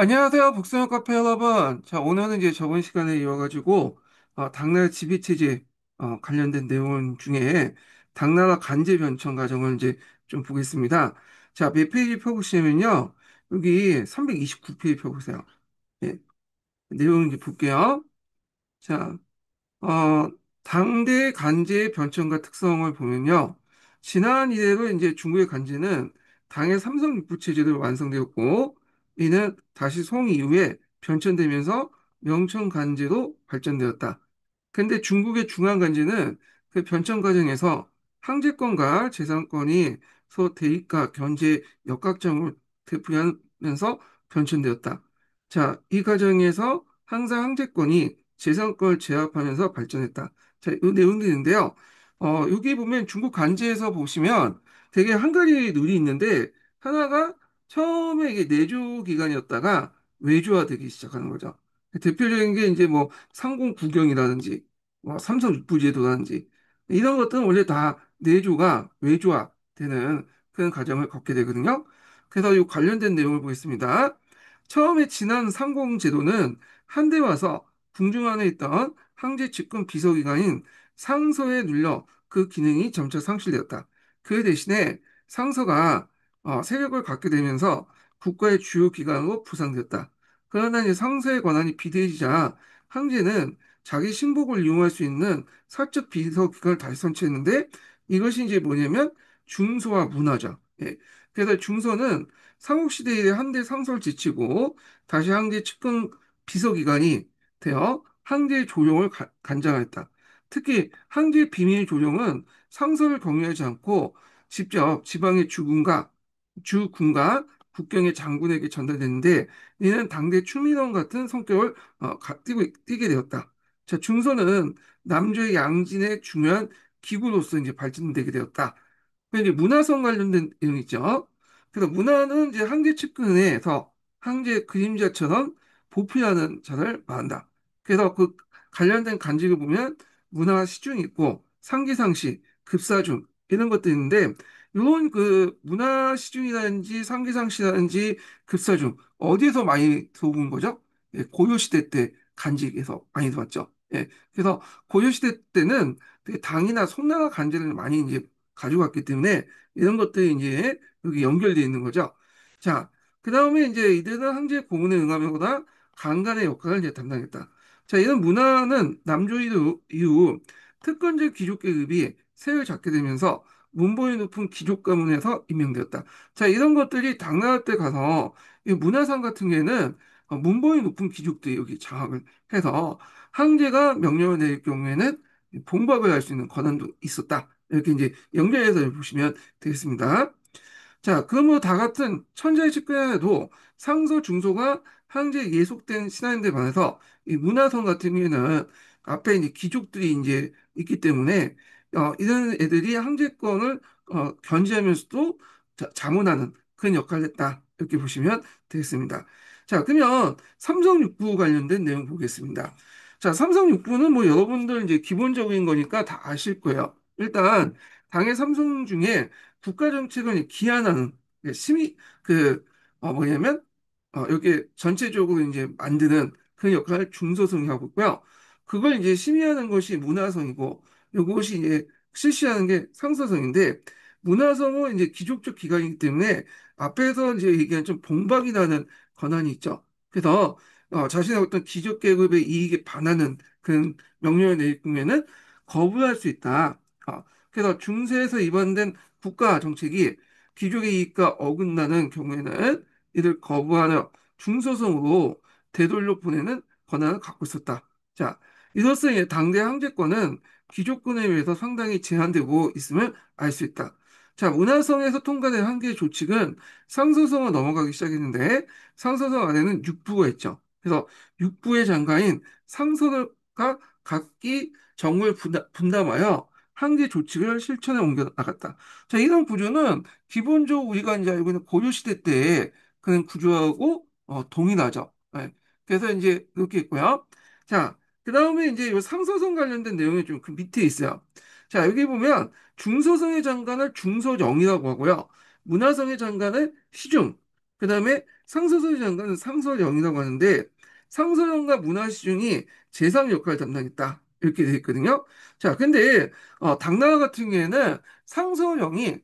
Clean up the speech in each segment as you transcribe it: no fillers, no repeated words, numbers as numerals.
안녕하세요, 북스형 카페 여러분. 자, 오늘은 이제 저번 시간에 이어가지고, 당나라 지배체제, 관련된 내용 중에 당나라 간제 변청 과정을 이제 좀 보겠습니다. 자, 몇 페이지 펴보시면요. 여기 329페이지 펴보세요. 예, 내용 이제 볼게요. 자, 어, 당대 간제의 변천과 특성을 보면요. 지난 이래로 이제 중국의 간제는 당의 삼성육부 체제로 완성되었고, 이는 다시 송 이후에 변천되면서 명천 간제로 발전되었다. 근데 중국의 중앙 간제는 그 변천 과정에서 황제권과 재산권이 서로 대립과 견제 역학점을 부여하면서 변천되었다. 자, 이 과정에서 항상 황제권이 재산권을 제압하면서 발전했다. 자, 이 내용들이 있는데요. 여기 보면 중국 간지에서 보시면 되게 한 가지 룰이 있는데 하나가 처음에 이게 내조 기간이었다가 외조화되기 시작하는 거죠. 대표적인 게 이제 뭐 상공구경이라든지 뭐 삼성육부제도라든지 이런 것들은 원래 다 내조가 외조화되는 그런 과정을 겪게 되거든요. 그래서 이 관련된 내용을 보겠습니다. 처음에 지난 상공제도는 한데 와서 궁중 안에 있던 황제 측근 비서기관인 상서에 눌려 그 기능이 점차 상실되었다. 그 대신에 상서가 세력을 갖게 되면서 국가의 주요 기관으로 부상되었다. 그러나 이제 상서의 권한이 비대해지자 황제는 자기 신복을 이용할 수 있는 사적 비서기관을 다시 선치했는데 이것이 이제 뭐냐면 중소와 문화죠. 예. 그래서 중소는 삼국시대의 한대 상서를 지치고 다시 황제 측근 비서기관이 되어 황제의 조정을 간장했다. 특히 황제의 비밀 조정은 상서를 경유하지 않고 직접 지방의 주군과 국경의 장군에게 전달됐는데 이는 당대 추민왕 같은 성격을 띠게 되었다. 자, 중서는 남조의 양진의 중요한 기구로서 이제 발전되게 되었다. 이제 문화성 관련된 내용이 있죠. 그래서 문화는 이제 황제 측근에서 황제 그림자처럼 보필하는 자를 말한다. 그래서 그 관련된 간직을 보면 문화 시중이 있고 상기상시, 급사중 이런 것도 있는데 이런 그 문화 시중이라든지 상기상시라든지 급사중 어디에서 많이 들어본 거죠? 예, 고려시대 때 간직에서 많이 들어왔죠. 예, 그래서 고려시대 때는 되게 당이나 송나라 간직을 많이 이제 가져갔기 때문에 이런 것들이 이제 여기 연결되어 있는 거죠. 자, 그 다음에 이제 이들은 황제 고문에 응하면보다 강간의 역할을 이제 담당했다. 자, 이런 문화는 이후 특권적 귀족 계급이 세를 잡게 되면서 문보의 높은 귀족 가문에서 임명되었다. 자, 이런 것들이 당나라 때 가서 이 문화상 같은 경우에는 문보의 높은 귀족들이 여기 장악을 해서 황제가 명령을 내릴 경우에는 봉박을 할 수 있는 권한도 있었다. 이렇게 이제 연결해서 보시면 되겠습니다. 자, 그 뭐 다 같은 천자의 측근에도 상서, 중소가 황제에 예속된 신하인들 반해서 이 문화성 같은 경우에는 앞에 이제 귀족들이 이제 있기 때문에 이런 애들이 황제권을 견제하면서도 자문하는 그런 역할을 했다. 이렇게 보시면 되겠습니다. 자, 그러면 삼성육부 관련된 내용 보겠습니다. 자, 삼성육부는 뭐 여러분들 이제 기본적인 거니까 다 아실 거예요. 일단 당의 삼성 중에 국가 정책을 기한하는 심의 뭐냐면 여기 전체적으로 이제 만드는 그 역할을 중소성이 하고 있고요. 그걸 이제 심의하는 것이 문화성이고 이것이 이제 실시하는 게 상서성인데 문화성은 이제 귀족적 기관이기 때문에 앞에서 이제 얘기한 좀 봉박이라는 권한이 있죠. 그래서 자신의 어떤 귀족 계급의 이익에 반하는 그런 명령을 내릴 경우에는 거부할 수 있다. 그래서 중세에서 입안된 국가 정책이 귀족의 이익과 어긋나는 경우에는 이를 거부하여 중소성으로 되돌려 보내는 권한을 갖고 있었다. 자, 이로써 이제 당대 황제권은 귀족권에 의해서 상당히 제한되고 있음을 알 수 있다. 자, 문화성에서 통과된 한 개의 조칙은 상서성으로 넘어가기 시작했는데 상서성 안에는 육부가 있죠. 그래서 육부의 장관인 상서가 각기 정을 분담하여 한 개 조칙을 실천에 옮겨 나갔다. 자, 이런 구조는 기본적으로 우리가 이제 알고 있는 고려시대 때의 그런 구조하고 동일하죠. 네. 그래서 이제 이렇게 있고요. 자, 그 다음에 이제 이 상서성 관련된 내용이 좀 그 밑에 있어요. 자, 여기 보면 중서성의 장관을 중서정이라고 하고요. 문화성의 장관을 시중. 그다음에 상서소위 장관은 상서령이라고 하는데 상서령과 문화시중이 제3 역할을 담당했다. 이렇게 돼 있거든요. 자, 근데 당나라 같은 경우에는 상서령이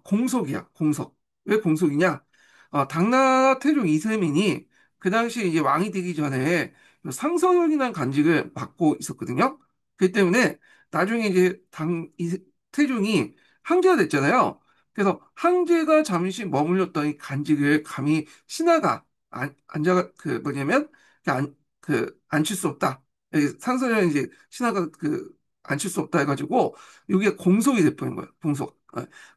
공속이야. 공속. 왜 공속이냐? 당나라 태종 이세민이 그 당시 이제 왕이 되기 전에 상서령이라는 간직을 맡고 있었거든요. 그렇기 때문에 나중에 이제 태종이 황제가 됐잖아요. 그래서 황제가 잠시 머물렀던 이 간직을 감히 신하가 앉아가 그 뭐냐면 앉힐 수 없다. 상서령 이제 신하가 앉힐 수 없다 해가지고 이게 공속이 돼버린 거예요. 공속.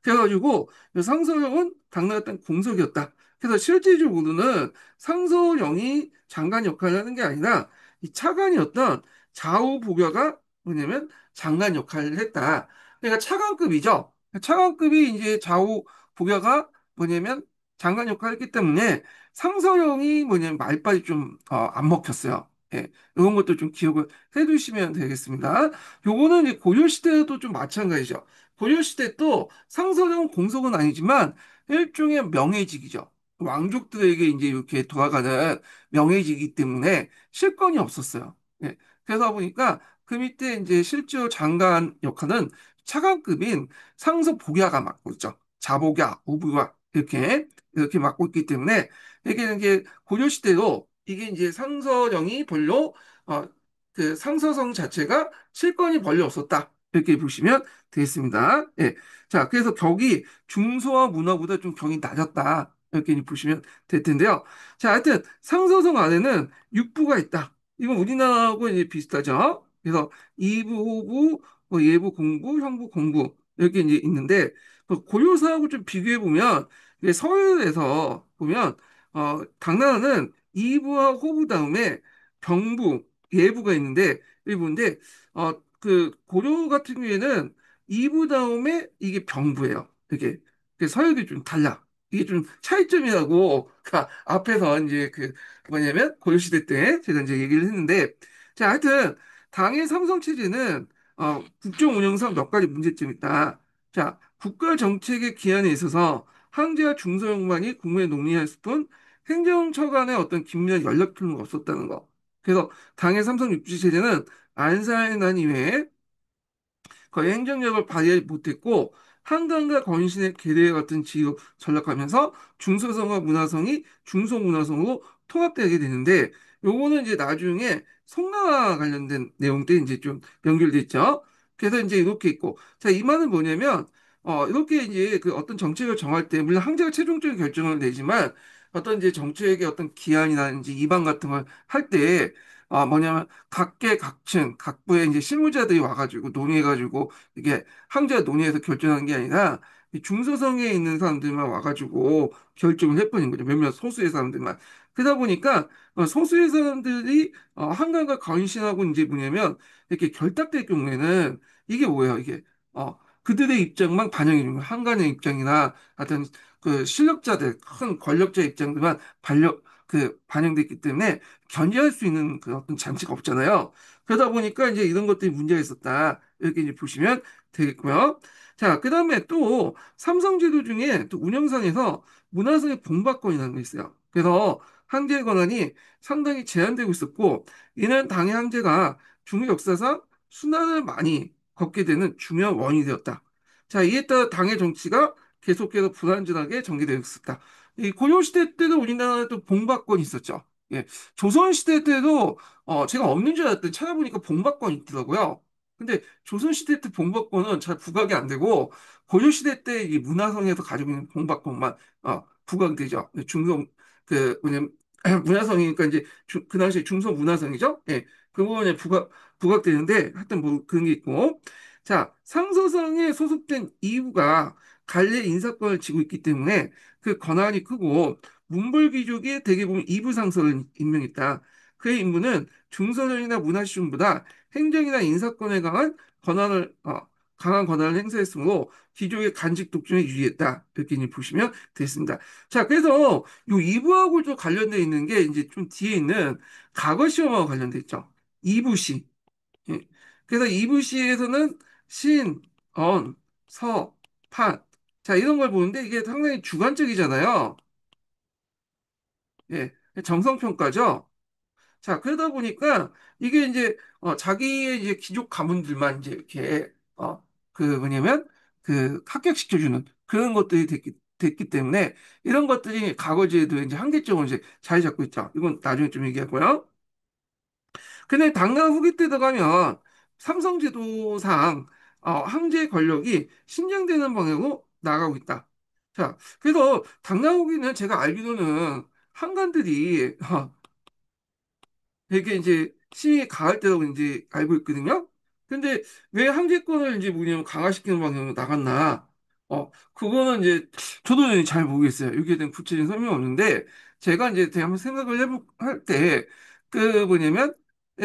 그래가지고 이 상서령은 당나라 때 공속이었다. 그래서 실질적으로는 상서령이 장관 역할을 하는 게 아니라 이 차관이었던 좌우보좌가 뭐냐면 장관 역할을 했다. 그러니까 차관급이죠. 차관급이 이제 좌우 보좌가 뭐냐면 장관 역할을 했기 때문에 상서령이 뭐냐면 말빨이 좀 안 먹혔어요. 예, 이런 것도 좀 기억을 해두시면 되겠습니다. 요거는 이제 고려시대도 좀 마찬가지죠. 고려시대 도 상서령 공석은 아니지만 일종의 명예직이죠. 왕족들에게 이제 이렇게 돌아가는 명예직이기 때문에 실권이 없었어요. 예, 그러다 보니까 그 밑에 이제 실제로 장관 역할은 차관급인 상서 복야가 맡고 있죠. 자복야, 우부야 이렇게 맡고 있기 때문에 이게 고려 시대도 이게 이제 상서령이 별로 어, 그 상서성 자체가 실권이 별로 없었다. 이렇게 보시면 되겠습니다. 예. 자, 그래서 격이 중소와 문화보다 좀 격이 낮았다. 이렇게 보시면 될 텐데요. 자, 하여튼 상서성 안에는 육부가 있다. 이건 우리나라하고 이제 비슷하죠. 그래서 이부, 호부, 뭐 예부, 공부, 형부, 공부 이렇게 이제 있는데 그 고려사하고 좀 비교해 보면 서열에서 보면 당나라는 이부와 호부 다음에 병부, 예부가 있는데 일부인데 그 고려 같은 경우에는 이부 다음에 이게 병부예요. 이게 서열이 좀 달라. 이게 좀 차이점이라고 그 앞에서 이제 뭐냐면 고려시대 때 제가 이제 얘기를 했는데 자 하여튼 당의 삼성 체제는 국정 운영상 몇 가지 문제점이 있다. 자 국가 정책의 기한에 있어서 황제와 중소형만이 국무에 논의했을 뿐 행정처 간의 어떤 긴밀한 연락 필요가 없었다는 거. 그래서 당의 삼성 육지 체제는 안사의 난 이외에 거의 행정력을 발휘 못했고 한강과 건신의 계례 같은 지역 전락하면서 중소성과 문화성이 중소문화성으로 통합되게 되는데 요거는 이제 나중에 송나라 관련된 내용 때 이제 좀 연결돼 있죠. 그래서 이제 이렇게 있고 자, 이 말은 뭐냐면 이렇게 이제 그 어떤 정책을 정할 때 물론 황제가 최종적인 결정을 내지만 어떤 이제 정책의 어떤 기한이라든지 이반 같은 걸 할 때 뭐냐면 각계 각층 각부의 이제 실무자들이 와가지고 논의해가지고 이게 황제가 논의해서 결정한 게 아니라 이 중소성에 있는 사람들만 와가지고 결정을 해버린 거죠. 몇몇 소수의 사람들만. 그러다 보니까 소수의 사람들이 한강과 건신하고 이제 뭐냐면 이렇게 결탁될 경우에는 이게 뭐예요? 이게 그들의 입장만 반영이 되는 거예요. 한간의 입장이나 하여튼 그 실력자들 큰 권력자 입장들만 반영됐기 때문에 견제할 수 있는 그 어떤 장치가 없잖아요. 그러다 보니까 이제 이런 것들이 문제가 있었다. 이렇게 이제 보시면 되겠고요. 자, 그 다음에 또 삼성제도 중에 또 운영상에서 문화성의 봉박권이라는 게 있어요. 그래서 황제의 권한이 상당히 제한되고 있었고, 이는 당의 황제가 중국 역사상 순환을 많이 걷게 되는 중요한 원인이 되었다. 자, 이에 따라 당의 정치가 계속해서 불안전하게 전개되었었다. 이 고려시대 때도 우리나라에도 봉박권이 있었죠. 예. 조선시대 때도 제가 없는 줄 알았더니 찾아보니까 봉박권이 있더라고요. 근데 조선시대 때 봉박권은 잘 부각이 안 되고 고려시대 때 이 문화성에서 가지고 있는 봉박권만 부각이 되죠. 중성 뭐냐면 문화성이니까 이제 그 당시에 중성 문화성이죠. 예. 그 부분에 부각되는데 하여튼 뭐 그런 게 있고 자 상서성에 소속된 이유가 관례 인사권을 쥐고 있기 때문에 그 권한이 크고 문벌귀족이 대개 보면 이부 상서를 임명했다. 그의 임무는 중서정이나 문화시중보다 행정이나 인사권에 강한 권한을 행사했으므로 귀족의 간직 독점에 유리했다. 이렇게 이제 보시면 되겠습니다. 자, 그래서 요 이부하고 좀 관련돼 있는 게 이제 좀 뒤에 있는 과거 시험하고 관련돼 있죠. 이부시. 예. 그래서 이부시에서는 신, 언, 서, 판. 자, 이런 걸 보는데 이게 상당히 주관적이잖아요. 예, 정성평가죠. 자, 그러다 보니까 이게 이제 자기의 이제 귀족 가문들만 이제 이렇게 그 뭐냐면 그 합격시켜주는 그런 것들이 됐기 때문에 이런 것들이 과거제도 이제 한계점을 이제 자리 잡고 있죠. 이건 나중에 좀 얘기하고요. 근데 당나라 후기 때 들어가면 삼성제도상 황제의 권력이 신장되는 방향으로 나가고 있다. 자, 그래서 당나라 후기는 제가 알기로는 한관들이 되게 이제 힘이 강할 때라고 이제 알고 있거든요. 근데 왜 항제권을 이제 뭐냐면 강화시키는 방향으로 나갔나? 그거는 이제 저도 이제 잘 모르겠어요. 여기에 대한 구체적인 설명이 없는데 제가 이제 한번 생각을 해볼 때 그 뭐냐면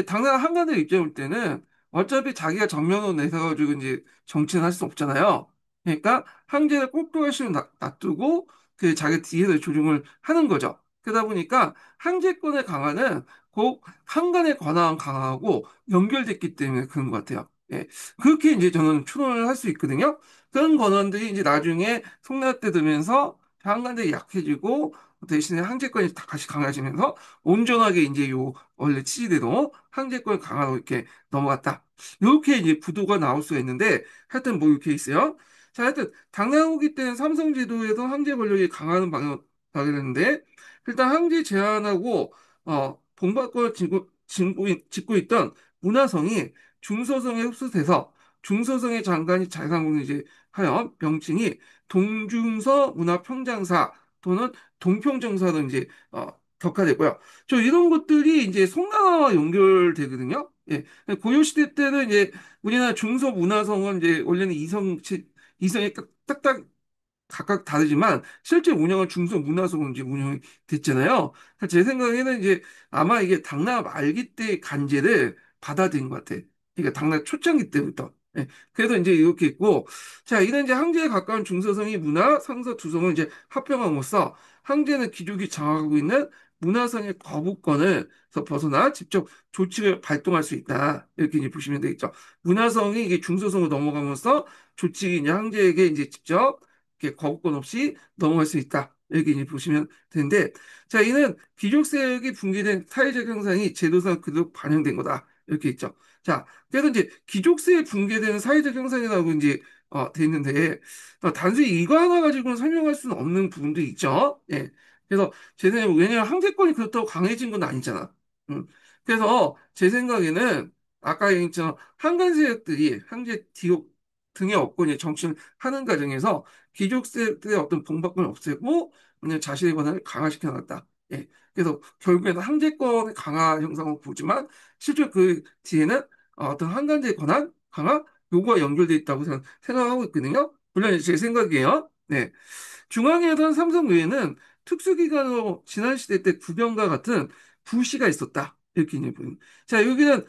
당나라 한간의 입장에 볼 때는 어차피 자기가 정면으로 내세워가지고 이제 정치는 할 수 없잖아요. 그러니까 항제를 꼴등할 수 놔두고 그 자기 뒤에서 조종을 하는 거죠. 그러다 보니까 항제권의 강화는 꼭 한간의 관할은 강하고 연결됐기 때문에 그런 것 같아요. 예. 그렇게 이제 저는 추론을 할 수 있거든요. 그런 권한들이 이제 나중에 송나라 때 되면서 한간들이 약해지고 대신에 항제권이 다시 강해지면서 온전하게 이제 요 원래 치지대로 항제권 강화로 이렇게 넘어갔다. 이렇게 이제 구도가 나올 수가 있는데 하여튼 뭐 이렇게 있어요. 자, 하여튼 당나라 후기 때는 삼성 제도에서 항제 권력이 강화하는 방향으로 가게 되는데 일단 항제 제한하고 본받고 짓고 있던 문화성이 중서성에 흡수돼서 중서성의 장관이 잘상공을 이제 하여 명칭이 동중서 문화평장사 또는 동평정사로 이제 격화되고요. 저 이런 것들이 이제 송나라와 연결되거든요. 예. 고려시대 때는 이제 우리나라 중서 문화성은 이제 원래는 이성이 딱딱 각각 다르지만 실제 운영은 중소 문화성으로 이제 운영이 됐잖아요. 그래서 제 생각에는 이제 아마 이게 당나라 말기 때 간제를 받아들인 것 같아. 그러니까 당나라 초창기 때부터. 예. 그래서 이제 이렇게 있고, 자, 이런 이제 항제에 가까운 중서성이 문화, 상서 두성을 이제 합병함으로써 항제는 기족이 장악하고 있는 문화성의 거부권에서 벗어나 직접 조치를 발동할 수 있다. 이렇게 이제 보시면 되겠죠. 문화성이 이게 중서성으로 넘어가면서 조직이 이제 항제에게 이제 직접 이렇게 거부권 없이 넘어갈 수 있다. 이렇게 이제 보시면 되는데, 자, 이는 귀족 세력이 붕괴된 사회적 형상이 제도상 그대로 반영된 거다. 이렇게 있죠. 자, 그래서 이제 귀족 세력 붕괴되는 사회적 형상이라고 이제 돼 있는데, 단순히 이거 하나 가지고는 설명할 수는 없는 부분도 있죠. 예. 그래서 제 생각에 왜냐하면 항제권이 그렇다고 강해진 건 아니잖아. 음. 그래서 제 생각에는 아까 얘기했처럼 한간 세력들이 항제 뒤로 등에 업고 이제 정치를 하는 과정에서 귀족세대의 어떤 봉박권을 없애고 그냥 자신의 권한을 강화시켜 나갔다. 예. 그래서 결국에는 항제권의 강화 형상을 보지만 실제 그 뒤에는 어떤 한간제의 권한 강화 요구와 연결돼 있다고 생각하고 있거든요. 물론 제 생각이에요. 네. 중앙에선 삼성 외에는 특수기관으로 지난 시대 때 구병과 같은 부시가 있었다. 이렇게 이제 보입니다. 자, 여기는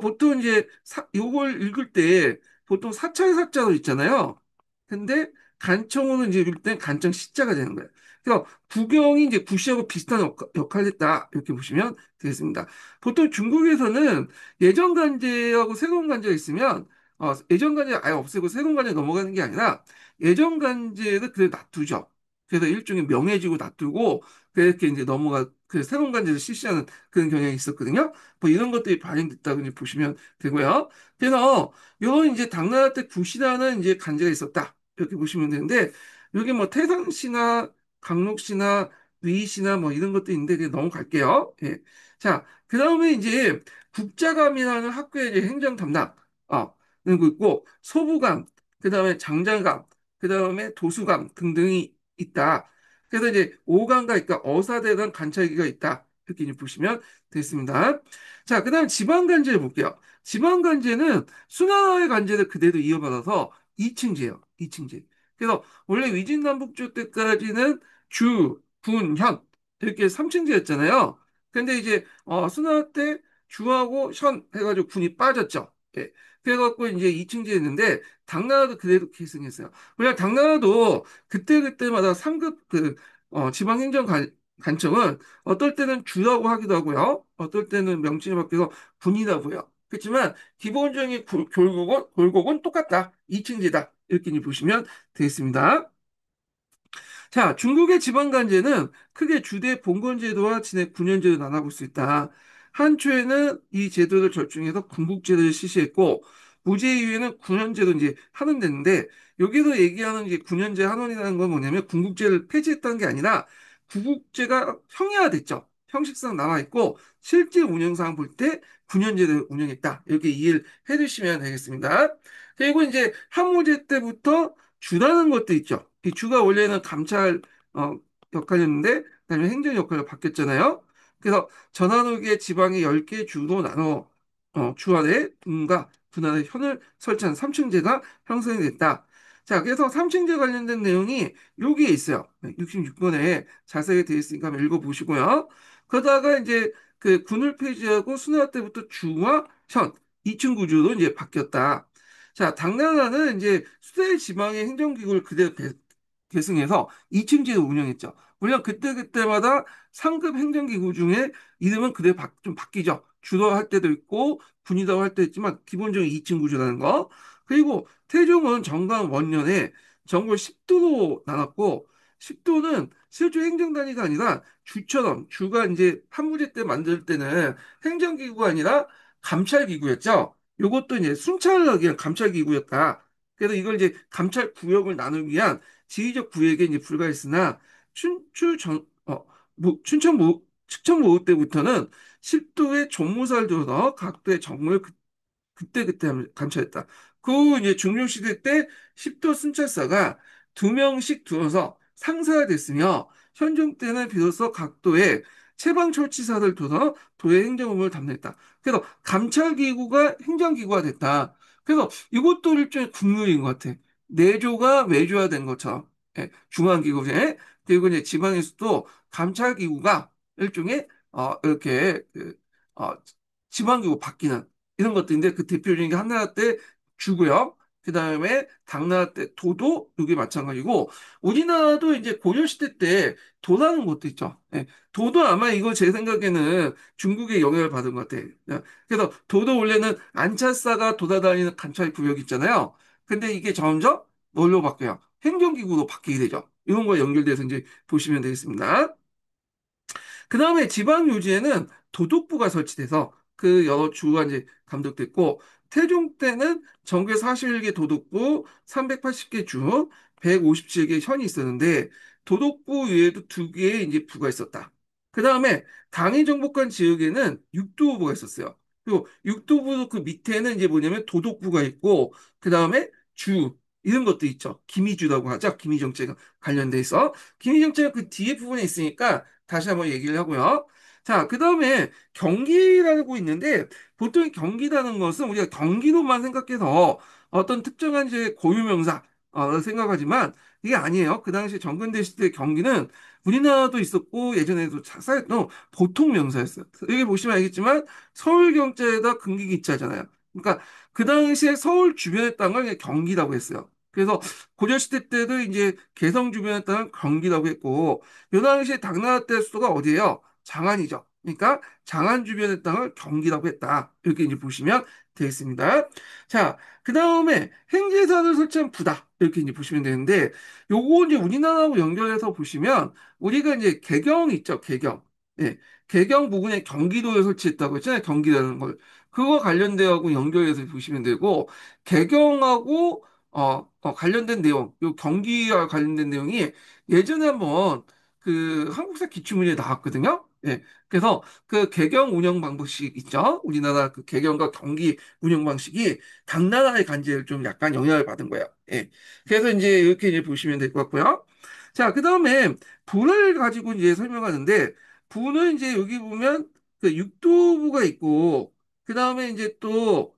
보통 이제 요걸 읽을 때 보통 사찰 사자로 있잖아요. 근데 간청으로 이제 읽을 때 간청 시자가 되는 거예요. 그래서 구경이 이제 부시하고 비슷한 역할을 했다. 이렇게 보시면 되겠습니다. 보통 중국에서는 예전 간제하고 새로운 간제가 있으면 예전 간제 아예 없애고 새로운 간제 넘어가는 게 아니라 예전 간제를 그래 놔두죠. 그래서 일종의 명예지고 놔두고 그렇게 이제 그 새로운 간제를 실시하는 그런 경향이 있었거든요. 뭐 이런 것들이 발행됐다고 이제 보시면 되고요. 그래서 요런 이제 당나라 때 구시라는 이제 간제가 있었다. 이렇게 보시면 되는데 여기 뭐 태상시나 강록시나 위시나 뭐 이런 것도 있는데 그냥 넘어갈게요. 예. 자, 그다음에 이제 국자감이라는 학교의 이제 행정 담당 그리고 있고 소부감, 그다음에 장장감, 그다음에 도수감 등등이 있다. 그래서 이제 오감과 그러니까 어사대간 관찰기가 있다. 이렇게 이제 보시면 되겠습니다. 자, 그다음 지방간제를 볼게요. 지방간제는 수나라의 간제를 그대로 이어받아서 이층제예요. 이층제. 그래서 원래 위진남북조 때까지는 주, 군, 현 이렇게 삼층제였잖아요. 근데 이제 수나라 때 주하고 현 해가지고 군이 빠졌죠. 예. 그래갖고 이제 이층제였는데 당나라도 그대로 계승했어요. 왜냐 당나라도 그때그때마다 상급 지방행정 관청은 어떨 때는 주라고 하기도 하고요. 어떨 때는 명칭이 바뀌어서 군이라고 해요. 그렇지만 기본적인 골곡은 똑같다. 이층제다. 이렇게 이제 보시면 되겠습니다. 자, 중국의 지방간제는 크게 주대 봉건제도와 진해 군현제도 나눠볼 수 있다. 한초에는 이 제도를 절충해서 군국제도를 실시했고, 무제 이후에는 군현제도 이제 한원됐는데, 여기서 얘기하는 이제 군현제 한원이라는 건 뭐냐면 군국제를 폐지했다는 게 아니라 구국제가 형해화됐죠. 형식상 남아있고, 실제 운영상 볼 때 군현제를 운영했다. 이렇게 이해를 해주시면 되겠습니다. 그리고 이제 항모제 때부터 주라는 것도 있죠. 이 주가 원래는 감찰 어, 역할이었는데 그다음에 행정 역할로 바뀌었잖아요. 그래서 전환후기에 지방의 10개 주로 나눠 주 안에 분과 분할의 현을 설치한 삼층제가 형성이 됐다. 자, 그래서 삼층제 관련된 내용이 여기에 있어요. 66번에 자세히 되어 있으니까 한번 읽어보시고요. 그러다가 이제 그 군을 폐지하고 순회화 때부터 주와 현, 이층 구조로 이제 바뀌었다. 자, 당나라는 이제 수도의 지방의 행정기구를 그대로 계승해서 2층제를 운영했죠. 물론 그때그때마다 상급 행정기구 중에 이름은 그대로 좀 바뀌죠. 주도 할 때도 있고 군이라고 할 때 있지만 기본적으로 2층 구조라는 거. 그리고 태종은 정강 원년에 정부를 10도로 나눴고 10도는 실제 행정단위가 아니라 주처럼 주가 이제 한무제 때 만들 때는 행정기구가 아니라 감찰기구였죠. 요것도 이제 순찰하기 위한 감찰기구였다. 그래서 이걸 이제 감찰 구역을 나누기 위한 지휘적 구역에 이제 불과했으나 춘천 모의 때부터는 10도의 종무사를 들어서 각도의 정무를 그때그때 감찰했다. 그 이제 중종시대 때 10도 순찰사가 두 명씩 두어서 상사가 됐으며 현종 때는 비로소 각도의 채방철치사를 둬서 도의 행정업무를 담당했다. 그래서 감찰기구가 행정기구가 됐다. 그래서 이것도 일종의 국룰인 것 같아. 내조가 외조화된 것처럼 예, 중앙기구제 그리고 이제 지방에서도 감찰기구가 일종의 이렇게 지방기구 바뀌는 이런 것들인데 그 대표적인 게 한나라 때 주고요. 그 다음에 당나라 때 도도 이게 마찬가지고 우리나라도 이제 고려시대 때 도라는 것도 있죠. 예, 도도 아마 이거 제 생각에는 중국의 영향을 받은 것 같아요. 예, 그래서 도도 원래는 안찰사가 돌아다니는 감찰 구역 있잖아요. 근데 이게 점점 뭘로 바뀌어요? 행정기구로 바뀌게 되죠. 이런 거에 연결돼서 이제 보시면 되겠습니다. 그 다음에 지방 요지에는 도독부가 설치돼서 그 여러 주가 이제 감독됐고, 태종 때는 전국에 41개 도독부, 380개 주, 157개 현이 있었는데, 도독부 외에도 두 개의 이제 부가 있었다. 그 다음에 당의 정복관 지역에는 육도부가 있었어요. 그리고 육도부 그 밑에는 이제 뭐냐면 도독부가 있고, 그 다음에 주, 이런 것도 있죠. 기미주라고 하죠. 기미정책 관련돼 있어. 기미정책은 그 뒤에 부분에 있으니까 다시 한번 얘기를 하고요. 자, 그 다음에 경기라고 있는데 보통 경기라는 것은 우리가 경기도만 생각해서 어떤 특정한 이제 고유명사 생각하지만 이게 아니에요. 그 당시 정근대 시대 경기는 우리나라도 있었고 예전에도 쌓였던 보통 명사였어요. 여기 보시면 알겠지만 서울경자에다 근기기자잖아요. 그러니까 그 당시에 서울 주변의 땅을 그냥 경기라고 했어요. 그래서 고려시대 때도 이제 개성 주변의 땅을 경기라고 했고 요 당시에 당나라 때 수도가 어디예요? 장안이죠. 그러니까 장안 주변의 땅을 경기라고 했다. 이렇게 이제 보시면 되겠습니다. 자, 그 다음에 행제사를 설치한 부다. 이렇게 이제 보시면 되는데, 요거 이제 우리나라하고 연결해서 보시면, 우리가 이제 개경 있죠, 개경. 예, 개경 부근에 경기도에 설치했다고 했잖아요, 경기라는 걸. 그거 관련돼하고 연결해서 보시면 되고, 개경하고, 관련된 내용, 요 경기와 관련된 내용이 예전에 한번 그 한국사 기출문제에 나왔거든요. 예. 그래서 그 개경 운영 방식 있죠. 우리나라 그 개경과 경기 운영 방식이 당나라의 간제를 좀 약간 영향을 받은 거예요. 예. 그래서 이제 이렇게 이제 보시면 될 것 같고요. 자, 그다음에 부를 가지고 이제 설명하는데 부는 이제 여기 보면 그 육도부가 있고 그다음에 이제 또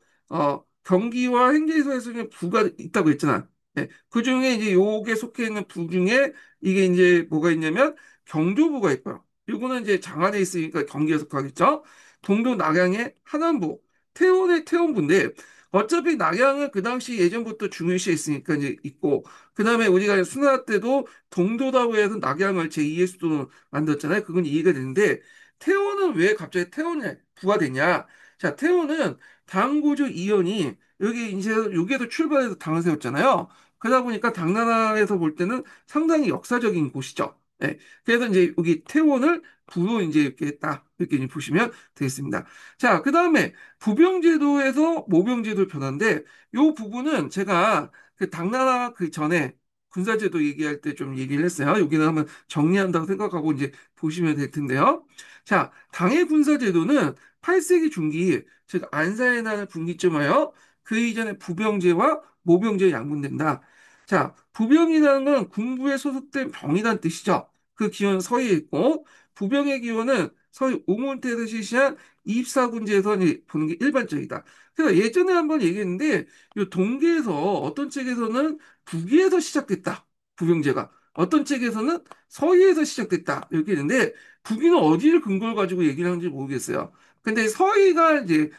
경기와 행제소에서는 부가 있다고 했잖아. 예. 그 중에 이제 요게 속해 있는 부 중에 이게 이제 뭐가 있냐면 경조부가 있고요. 요거는 이제 장안에 있으니까 경기에 속하겠죠. 동도 낙양의 하남부, 태원의 태원부인데 어차피 낙양은 그 당시 예전부터 중요시해 있으니까 이제 있고 그다음에 우리가 수나 때도 동도라고 해서 낙양을 제2의 수도로 만들었잖아요. 그건 이해가 되는데 태원은 왜 갑자기 태원에 부가 되냐? 자, 태원은 당고조 이연이 여기 이제 여기에서 출발해서 당을 세웠잖아요. 그러다 보니까 당나라에서 볼 때는 상당히 역사적인 곳이죠. 예. 그래서 이제 여기 태원을 부로 이제 이렇게 했다. 이렇게 이제 보시면 되겠습니다. 자, 그 다음에 부병제도에서 모병제도 변화인데 요 부분은 제가 그 당나라 그 전에 군사제도 얘기할 때 좀 얘기를 했어요. 여기는 한번 정리한다고 생각하고 이제 보시면 될 텐데요. 자, 당의 군사제도는 8세기 중기, 즉 안사의 날 분기점하여 그 이전에 부병제와 모병제에 양분된다. 자, 부병이라는 건 군부에 소속된 병이란 뜻이죠. 그 기원은 서해에 있고, 부병의 기원은 서해 옹운태에서 실시한 입사군제에서 이제 보는 게 일반적이다. 그래서 예전에 한번 얘기했는데, 이 동계에서 어떤 책에서는 북위에서 시작됐다. 부병제가. 어떤 책에서는 서해에서 시작됐다. 이렇게 있는데, 북위는 어디를 근거를 가지고 얘기를 하는지 모르겠어요. 근데 서해가 이제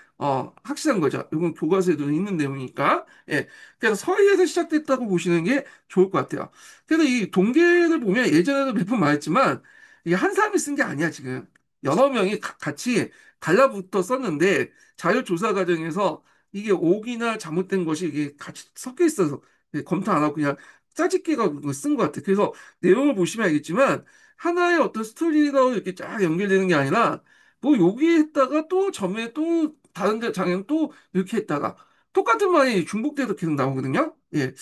확실한 거죠. 이건 교과서에도 있는 내용이니까. 예. 그래서 서해에서 시작됐다고 보시는 게 좋을 것 같아요. 그래서 이 동계를 보면 예전에도 몇 번 말했지만 이게 한 사람이 쓴 게 아니야, 지금. 여러 명이 같이 달라붙어 썼는데 자료 조사 과정에서 이게 오기나 잘못된 것이 이게 같이 섞여 있어서 검토 안 하고 그냥 짜집기가 쓴 것 같아. 그래서 내용을 보시면 알겠지만 하나의 어떤 스토리로 이렇게 쫙 연결되는 게 아니라 뭐 여기 했다가 또 점에 또 다른 데 장면 또 이렇게 했다가 똑같은 말이 중복돼서 계속 나오거든요. 예.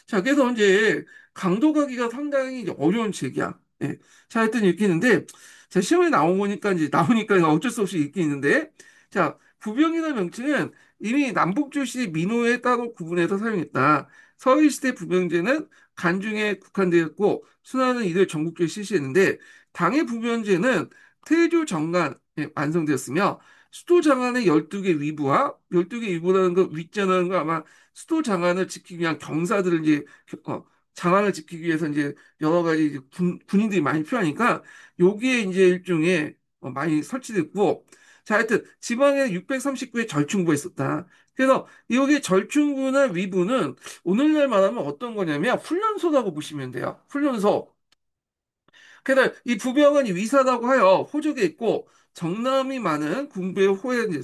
자, 그래서 이제 강도 가기가 상당히 이제 어려운 책이야. 예. 자, 하여튼 이렇게 있는데 자, 시험에 나오니까 이제 나오니까 어쩔 수 없이 읽게 있는데 자, 부병이라는 명칭은 이미 남북조시 민호에 따로 구분해서 사용했다. 서해시대 부병제는 간중에 국한되었고 순하는 이들 전국주에 실시했는데 당의 부병제는 태조 정관에 완성되었으며 수도 장안의 12개 위부와 12개 위부라는 거 위자라는 거 아마 수도 장안을 지키기 위한 경사들을 이제 장안을 지키기 위해서 이제 여러 가지 이제 군인들이 많이 필요하니까 여기에 이제 일종의 많이 설치됐고 자 하여튼 지방에 639의 절충부가 있었다. 그래서 여기 절충부나 위부는 오늘날 말하면 어떤 거냐면 훈련소라고 보시면 돼요. 훈련소. 그래서 이 부병은 이 위사라고 하여 호족에 있고 정남이 많은 군부의 호에 이제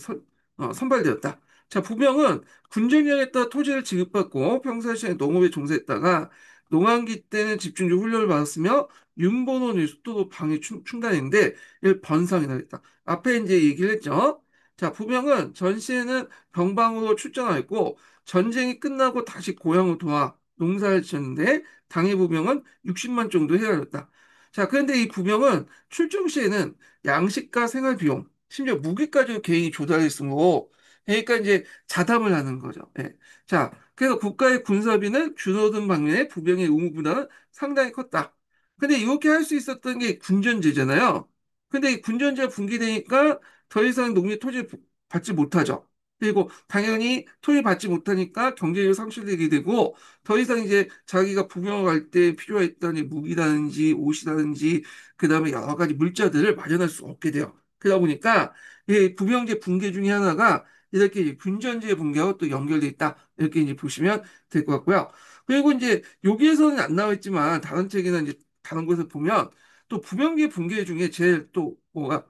선발되었다. 자, 부병은 군전령에 따라 토지를 지급받고 평상시에 농업에 종사했다가 농한기 때는 집중적 훈련을 받았으며 윤번호는 수도도 방위 충단인데 이를 번성이라 했다. 앞에 이제 얘기를 했죠. 자, 부병은 전시에는 병방으로 출전하였고 전쟁이 끝나고 다시 고향으로 돌아 농사를 지었는데 당의 부병은 60만 정도 헤아렸다. 자, 그런데 이 부명은 출정 시에는 양식과 생활 비용, 심지어 무기까지 개인이 조달했으므로 그러니까 이제 자담을 하는 거죠. 예. 자, 그래서 국가의 군사비는 줄어든 방면에 부병의 의무부담은 상당히 컸다. 근데 이렇게 할 수 있었던 게 군전제잖아요. 근데 이 군전제가 붕괴되니까 더 이상 농민 토지를 받지 못하죠. 그리고 당연히 토지 받지 못하니까 경제력이 상실되게 되고 더 이상 이제 자기가 부경을 갈 때 필요했던 이 무기라든지 옷이라든지 그다음에 여러 가지 물자들을 마련할 수 없게 돼요. 그러다 보니까 이 부병제 붕괴 중에 하나가 이렇게 군전제 붕괴하고 또 연결돼 있다. 이렇게 이제 보시면 될 것 같고요. 그리고 이제 여기에서는 안 나와 있지만 다른 책이나 이제 다른 곳에서 보면 또 부병제 붕괴 중에 제일 또 뭐가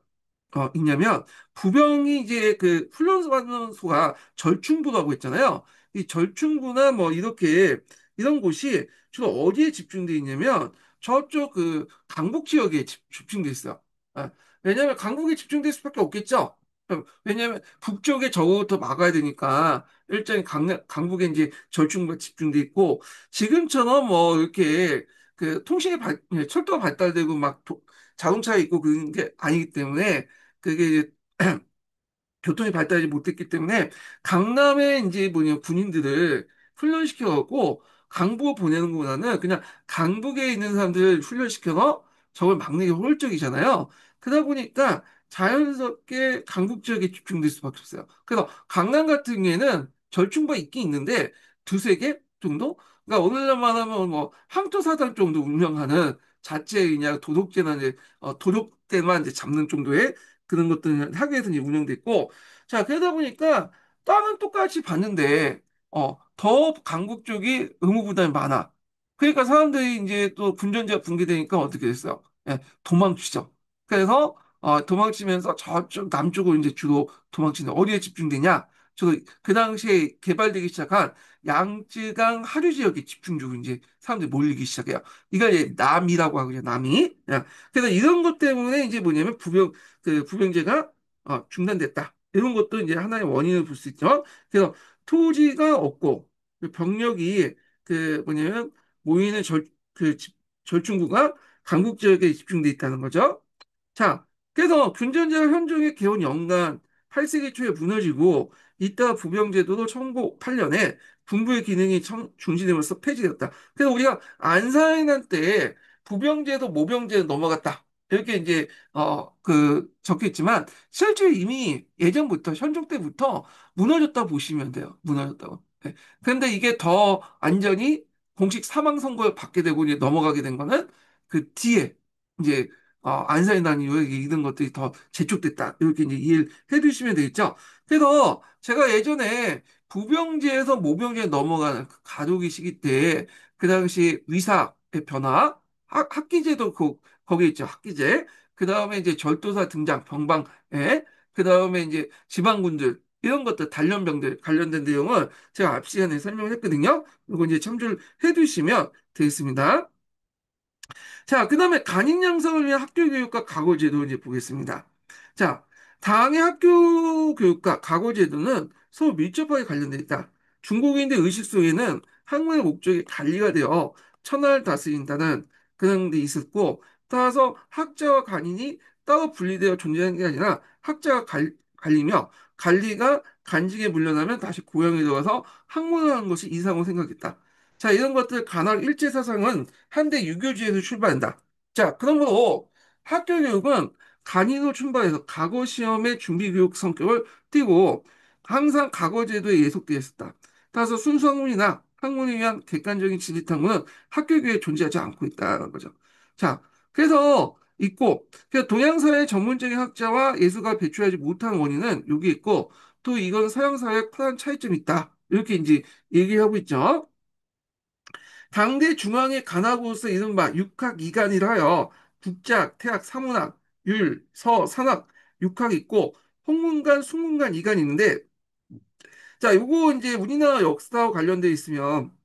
있냐면 부병이 이제 그 훈련소가 절충부라고 했잖아요. 이 절충부나 뭐 이렇게 이런 곳이 주로 어디에 집중돼 있냐면 저쪽 그 강북 지역에 집중돼 있어요. 아, 왜냐하면 강북에 집중될 수밖에 없겠죠. 왜냐하면 북쪽에 저거부터 막아야 되니까 일정히 강북에 이제 절충부가 집중돼 있고 지금처럼 뭐 이렇게 그 철도가 발달되고 막 자동차 있고 그런 게 아니기 때문에 그게 이제 교통이 발달하지 못했기 때문에 강남에 이제 뭐냐 군인들을 훈련시켜갖고 강북 보내는 것보다는 그냥 강북에 있는 사람들을 훈련시켜서 저걸 막는 게 효율적이잖아요. 그러다 보니까 자연스럽게 강북 지역에 집중될 수밖에 없어요. 그래서 강남 같은 경우에는 절충부가 있긴 있는데 두세 개 정도? 그러니까 오늘날만 하면 뭐 항토사단 정도 운영하는 자체 그냥 도둑질나 이제 도둑대만 이제 잡는 정도의 그런 것들은 학교에서 이제 운영돼 있고 자 그러다 보니까 땅은 똑같이 받는데 더 강국 쪽이 의무 부담이 많아. 그러니까 사람들이 이제 또 군전제가 붕괴되니까 어떻게 됐어요? 예, 도망치죠. 그래서 도망치면서 저쪽 남쪽으로 이제 주로 도망치는 어디에 집중되냐? 저도 그 당시에 개발되기 시작한 양쯔강 하류 지역에 집중적으로 이제 사람들이 몰리기 시작해요. 이걸 이제 남이라고 하거든요, 남이. 예. 그래서 이런 것 때문에 이제 뭐냐면 부병제가 중단됐다. 이런 것도 이제 하나의 원인을 볼 수 있죠. 그래서 토지가 없고 병력이 뭐냐면 모이는 절충구가 강북 지역에 집중돼 있다는 거죠. 자, 그래서 균전제가 현종의 개원 연간 8세기 초에 무너지고 이따 부병제도도 1908년에 군부의 기능이 중지됨으로써 폐지되었다. 그래서 우리가 안사해난 때 부병제도 모병제도 넘어갔다. 이렇게 이제 적혀 있지만 실제 이미 예전부터 현종 때부터 무너졌다 보시면 돼요. 무너졌다고. 네. 그런데 이게 더 안전히 공식 사망 선고를 받게 되고 이제 넘어가게 된 거는 그 뒤에 이제 안사에 난 이후에 이런 것들이 더 재촉됐다. 이렇게 이제 이해를 해 두시면 되겠죠. 그래서 제가 예전에 부병제에서 모병제에 넘어가는 그 가족의 시기 때 그 당시 의사의 변화, 학기제도 거기 있죠. 학기제. 그 다음에 이제 절도사 등장, 병방에, 그 다음에 이제 지방군들, 이런 것들, 단련병들 관련된 내용을 제가 앞 시간에 설명을 했거든요. 이거 이제 참조를 해 두시면 되겠습니다. 자, 그 다음에 간인 양성을 위한 학교 교육과 과거 제도 이제 보겠습니다. 자, 당의 학교 교육과 과거 제도는 서로 밀접하게 관련되어 있다. 중국인들 의식 속에는 학문의 목적이 관리가 되어 천하를 다스린다는 그런 데 있었고, 따라서 학자와 간인이 따로 분리되어 존재하는 게 아니라 학자가 관리며 관리가 간직에 물려나면 다시 고향에 들어가서 학문을 하는 것이 이상으로 생각했다. 자, 이런 것들 간학 일제 사상은 한대 유교지에서 출발한다. 자, 그러므로 학교 교육은 간이로 출발해서 과거 시험의 준비 교육 성격을 띠고 항상 과거 제도에 예속되어 있었다. 따라서 순수 학문이나 학문을 위한 객관적인 진리 탐구는 학교 교육에 존재하지 않고 있다는 거죠. 자, 그래서 있고, 그래서 동양사회 전문적인 학자와 예술가 배출하지 못한 원인은 여기 있고, 또 이건 서양 사회의 커다란 차이점이 있다. 이렇게 이제 얘기하고 있죠. 당대 중앙의 관하고서 이른바 육학이관이라 하여 국작, 태학, 사문학, 율, 서, 산학, 육학이 있고 홍문관, 숙문관, 이관이 있는데 자, 요거 이제 우리나라 역사와 관련돼 있으면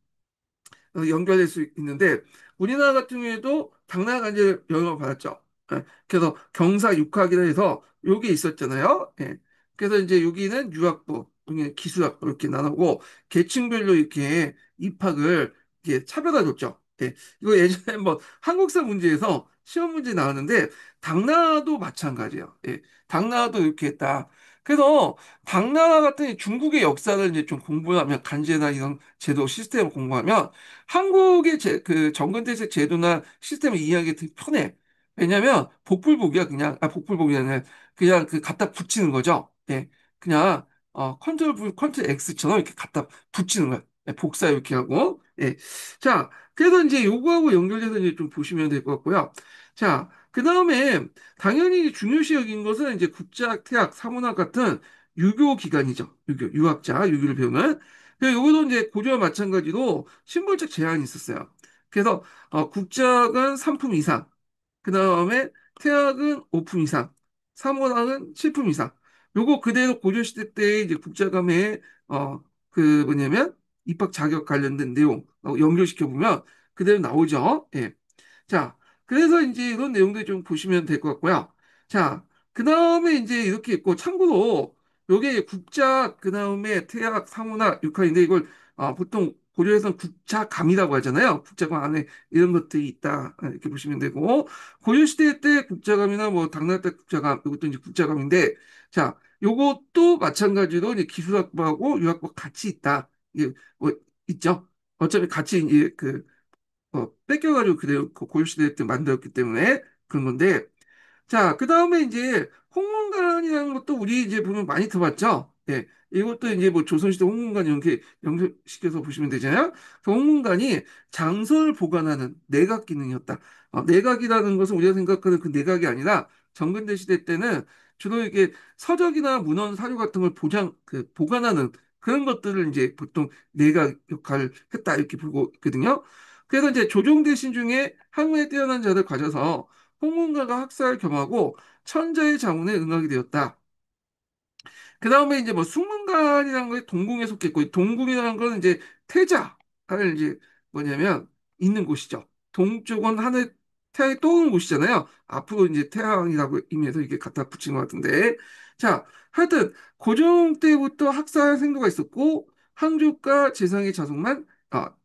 연결될 수 있는데 우리나라 같은 경우에도 당나라 관제를 영향을 받았죠. 예, 그래서 경사 육학이라 해서 요게 있었잖아요. 예, 그래서 이제 여기는 유학부, 여기는 기술학부 이렇게 나누고 계층별로 이렇게 입학을 이렇게 차별화 줬죠. 예, 이거 예전에 뭐 한국사 문제에서 시험 문제 나왔는데 당나라도 마찬가지예요. 예, 당나라도 이렇게 했다. 그래서 당나라 같은 중국의 역사를 이제 좀 공부하면 간제나 이런 제도 시스템을 공부하면 한국의 그 정근대책 제도나 시스템을 이해하기 되게 편해. 왜냐면 복불복이야 그냥 복불복이 아니라 그냥 그 갖다 붙이는 거죠. 예, 그냥 컨트롤 V 컨트롤 X처럼 이렇게 갖다 붙이는 거야. 예, 복사 이렇게 하고 자 그래서 이제 요거하고 연결해서 이제 좀 보시면 될 것 같고요. 자 그 다음에 당연히 중요시 여긴 것은 이제 국제학, 태학, 사문학 같은 유교 기관이죠. 유학자, 유교를 배우는. 요것도 이제 고려와 마찬가지로 신분적 제한이 있었어요. 그래서 국작은 3품 이상, 그 다음에 태학은 5품 이상, 사문학은 7품 이상. 요거 그대로 고려시대 때 이제 국자감에 뭐냐면 입학 자격 관련된 내용 연결시켜 보면 그대로 나오죠. 예. 자, 그래서 이제 이런 내용들 좀 보시면 될 것 같고요. 자, 그 다음에 이제 이렇게 있고, 참고로, 요게 국작, 그 다음에 태학, 사문학, 육학인데 이걸 보통 고려에서는 국자감이라고 하잖아요. 국자감 안에 이런 것들이 있다. 이렇게 보시면 되고, 고려시대 때 국자감이나 뭐 당나라 때 국자감, 이것도 이제 국자감인데, 자, 요것도 마찬가지로 이제 기술학부하고 유학부 같이 있다. 이게 뭐 있죠. 어차피 같이 이제 뺏겨가지고 그대로 고려시대 때 만들었기 때문에 그런 건데, 자, 그 다음에 이제 홍문관이라는 것도 우리 이제 보면 많이 들어봤죠? 예. 이것도 이제 뭐 조선시대 홍문관 이렇게 연결시켜서 보시면 되잖아요. 그 홍문관이 장서를 보관하는 내각 기능이었다. 내각이라는 것은 우리가 생각하는 그 내각이 아니라 정근대 시대 때는 주로 이게 서적이나 문헌 사료 같은 걸 보관하는 그런 것들을 이제 보통 내각 역할을 했다 이렇게 보고 있거든요. 그래서 이제 조종대신 중에 학문에 뛰어난 자를 가져서 홍문가가 학사를 겸하고 천자의 자문에 응하게 되었다. 그 다음에 이제 뭐 숙문관이라는 거에 동궁에 속했고, 이 동궁이라는 거는 이제 태자를 이제 뭐냐면 있는 곳이죠. 동쪽은 하늘, 태양이 떠오르는 곳이잖아요. 앞으로 이제 태양이라고 의미해서 이렇게 갖다 붙인 것 같은데. 자, 하여튼, 고종 때부터 학살 생도가 있었고, 항족과 재상의 자손만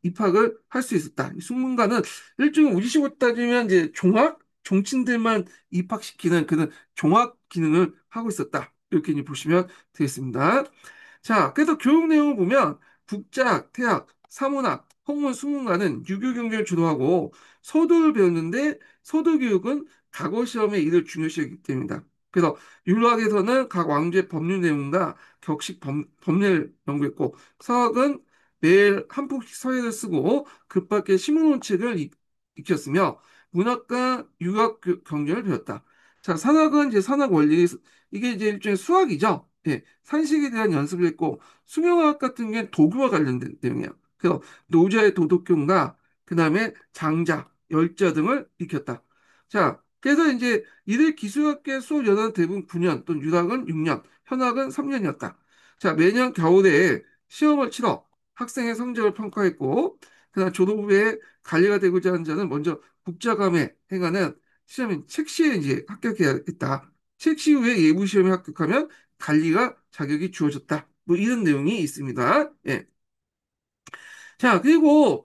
입학을 할 수 있었다. 이 숙문관은 일종의 우리식으로 따지면 이제 종학? 종친들만 입학시키는 그런 종합 기능을 하고 있었다. 이렇게 이제 보시면 되겠습니다. 자, 그래서 교육 내용을 보면 국작, 태학, 사문학, 학문, 수문과는 유교 경전을 주도하고 서도를 배웠는데 서도 교육은 과거 시험에 이를 중요시하기 때문이다. 그래서 율학에서는 각 왕조의 법률 내용과 격식 법례를 연구했고 서학은 매일 한 폭씩 서예를 쓰고 그 밖에 신문론책을 익혔으며 문학과 유학 경전을 배웠다. 자, 산학은 이제 산학 원리, 이게 이제 일종의 수학이죠. 예, 산식에 대한 연습을 했고, 수명학 같은 게 도교와 관련된 내용이에요. 그래서 노자의 도덕경과, 그 다음에 장자, 열자 등을 익혔다. 자, 그래서 이제 이들 기술학계 수업 연수는 대부분 9년, 또는 유학은 6년, 현학은 3년이었다. 자, 매년 겨울에 시험을 치러 학생의 성적을 평가했고, 그다음 졸업 후에 관리가 되고자 하는 자는 먼저 국자감에 행하는 시험인 책시에 이제 합격해야 했다. 책시 후에 예부 시험에 합격하면 관리가 자격이 주어졌다. 뭐 이런 내용이 있습니다. 예. 자, 그리고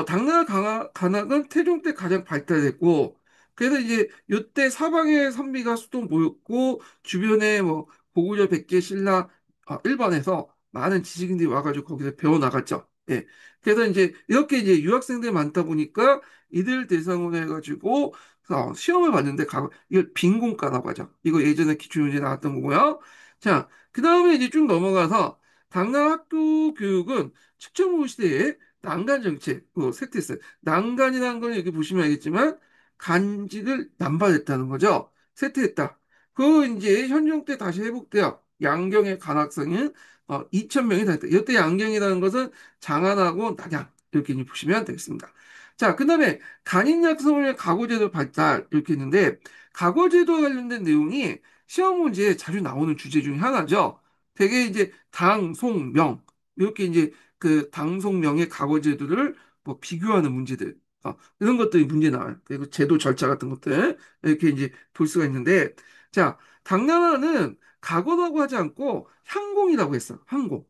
당나라 관학은 태종 때 가장 발달됐고, 그래서 이제 이때 사방에 선비가 수도 모였고 주변에 뭐 고구려, 백제, 신라, 일반에서 많은 지식인들이 와가지고 거기서 배워 나갔죠. 예. 그래서 이제 이렇게 이제 유학생들이 많다 보니까 이들 대상으로 해가지고 시험을 봤는데 이걸 빈공과라고 하죠. 이거 예전에 기출문제 나왔던 거고요. 자, 그 다음에 이제 쭉 넘어가서 당나라 학교 교육은 측정부 시대에 난간 정책, 세트했어요. 난간이라는 건 여기 보시면 알겠지만 간직을 남발했다는 거죠. 세트했다. 그 이제 현종 때 다시 회복되어 양경의 간학생은 2,000명이 다 했다. 이때 양경이라는 것은 장안하고 낙양 이렇게 이제 보시면 되겠습니다. 자, 그다음에 간인약성의 각오제도 발달 이렇게 했는데 각오제도와 관련된 내용이 시험 문제에 자주 나오는 주제 중에 하나죠. 되게 이제 당, 송, 명 이렇게 이제 그 당송명의 과거 제도를 뭐 비교하는 문제들 이런 것들이 문제 나와요. 그리고 제도 절차 같은 것들 이렇게 이제 볼 수가 있는데 자 당나라는 가거라고 하지 않고 향공이라고 했어. 향공.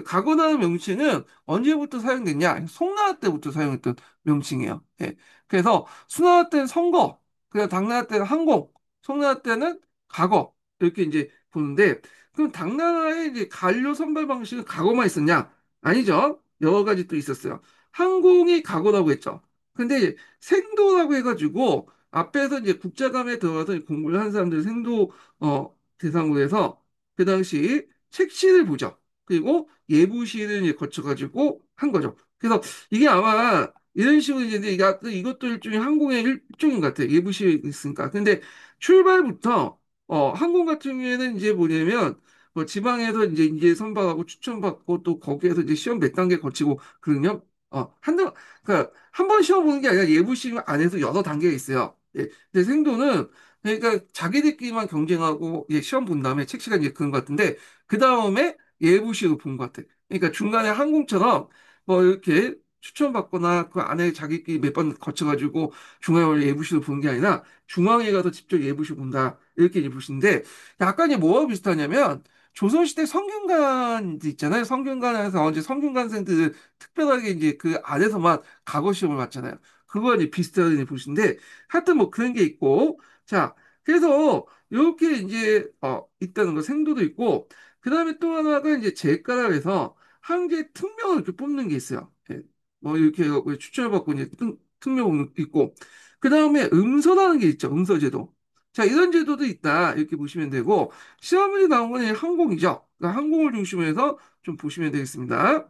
가거라는 명칭은 언제부터 사용됐냐? 송나라 때부터 사용했던 명칭이에요. 예. 그래서 수나라 때는 선거, 그다음 당나라 때는 항공, 송나라 때는 가거 이렇게 이제 보는데 그럼 당나라의 이제 관료 선발 방식은 가거만 있었냐? 아니죠. 여러 가지 또 있었어요. 항공이 각오라고 했죠. 근데 생도라고 해가지고 앞에서 이제 국자감에 들어가서 공부를 한 사람들 생도 대상으로 해서 그 당시 책시를 보죠. 그리고 예부시를 이제 거쳐가지고 한 거죠. 그래서 이게 아마 이런 식으로 이제 이것도 일종의 항공의 일종인 것 같아요. 예부시 있으니까. 근데 출발부터 항공 같은 경우에는 이제 뭐냐면 뭐 지방에서 이제 선발하고 추천받고 또 거기에서 이제 시험 몇 단계 거치고 그러면 그러니까 한 번 시험 보는 게 아니라 예부 시험 안에서 여러 단계가 있어요. 예. 근데 생도는 그러니까 자기들끼리만 경쟁하고 시험 본 다음에 책 시간 이제 그런 것 같은데 그 다음에 예부 시험을 본 것 같아. 그러니까 중간에 항공처럼 뭐 이렇게 추천받거나 그 안에 자기끼리 몇 번 거쳐가지고 중앙에 예부 시험을 보는 게 아니라 중앙에 가서 직접 예부 시험 본다 이렇게 이제 보시는데 약간 이제 뭐와 비슷하냐면 조선시대 성균관 있잖아요. 성균관에서 이제 성균관생들 특별하게 이제 그 안에서만 과거 시험을 봤잖아요. 그거 이제 비슷하게 보시는데 하여튼 뭐 그런 게 있고 자 그래서 이렇게 이제 있다는 거 생도도 있고 그다음에 또 하나가 이제 제가락에서 한 개 특명을 이렇게 뽑는 게 있어요. 예. 뭐 이렇게 해갖고 추천을 받고 이제 특명 있고 그다음에 음서라는 게 있죠. 음서제도. 자, 이런 제도도 있다. 이렇게 보시면 되고, 시험문제 나온 건 항공이죠. 그러니까 항공을 중심으로 해서 좀 보시면 되겠습니다.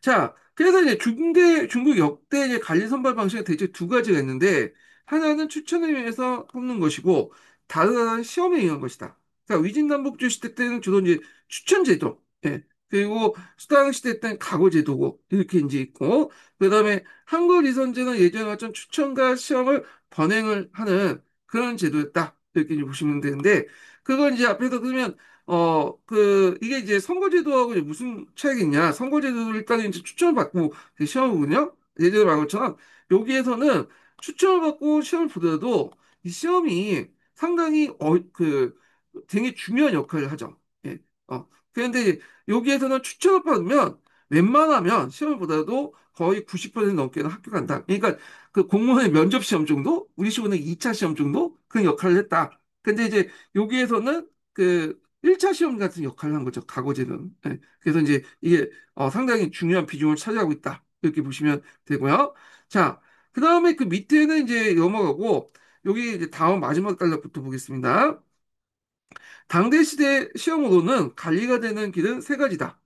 자, 그래서 이제 중국 역대 이제 관리 선발 방식은 대체 두 가지가 있는데, 하나는 추천을 위해서 뽑는 것이고, 다른 하나는 시험에 의한 것이다. 그러니까 위진남북조 시대 때는 주로 이제 추천제도, 예. 그리고 수당 시대 때는 각오제도고, 이렇게 이제 있고, 그 다음에 한국 이선제는 예전에 어떤 추천과 시험을 번행을 하는 그런 제도였다. 이렇게 이제 보시면 되는데, 그건 이제 앞에서 그러면, 이게 이제 선거제도하고 이제 무슨 차이가 있냐. 선거제도를 일단 이제 추천을 받고 시험이거든요. 예전에 말한 것처럼, 여기에서는 추천을 받고 시험을 보더라도 이 시험이 상당히, 되게 중요한 역할을 하죠. 예. 그런데 여기에서는 추천을 받으면 웬만하면 시험보다도 거의 90% 넘게는 학교 간다. 그러니까 그 공무원의 면접 시험 정도, 우리 식으로는 2차 시험 정도 그 역할을 했다. 근데 이제 여기에서는 그 1차 시험 같은 역할을 한 거죠. 과거제는. 예. 그래서 이제 이게 상당히 중요한 비중을 차지하고 있다. 이렇게 보시면 되고요. 자, 그 다음에 그 밑에는 이제 넘어가고 여기 이제 다음 마지막 단락부터 보겠습니다. 당대 시대 시험으로는 관리가 되는 길은 세 가지다.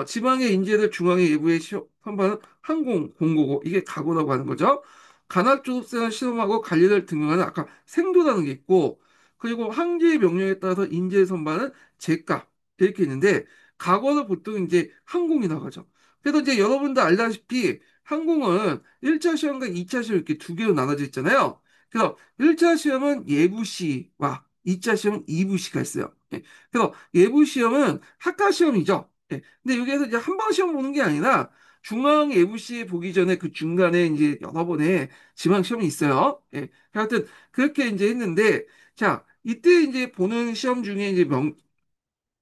지방의 인재를 중앙의 예부에 선발하는 항공, 공고고, 이게 각오라고 하는 거죠. 관할조업생을 시험하고 관리를 등용하는 아까 생도라는 게 있고, 그리고 황제의 명령에 따라서 인재 선발은 제과, 이렇게 있는데, 각오는 보통 이제 항공이 나가죠. 그래서 이제 여러분도 알다시피 항공은 1차 시험과 2차 시험 이렇게 두 개로 나눠져 있잖아요. 그래서 1차 시험은 예부시와 2차 시험은 이부시가 있어요. 예. 그래서 예부 시험은 학과 시험이죠. 예. 근데 여기에서 이제 한 번 시험 보는 게 아니라 중앙 예부시 보기 전에 그 중간에 이제 여러 번의 지방 시험이 있어요. 예. 하여튼 그렇게 이제 했는데 자, 이때 이제 보는 시험 중에 이제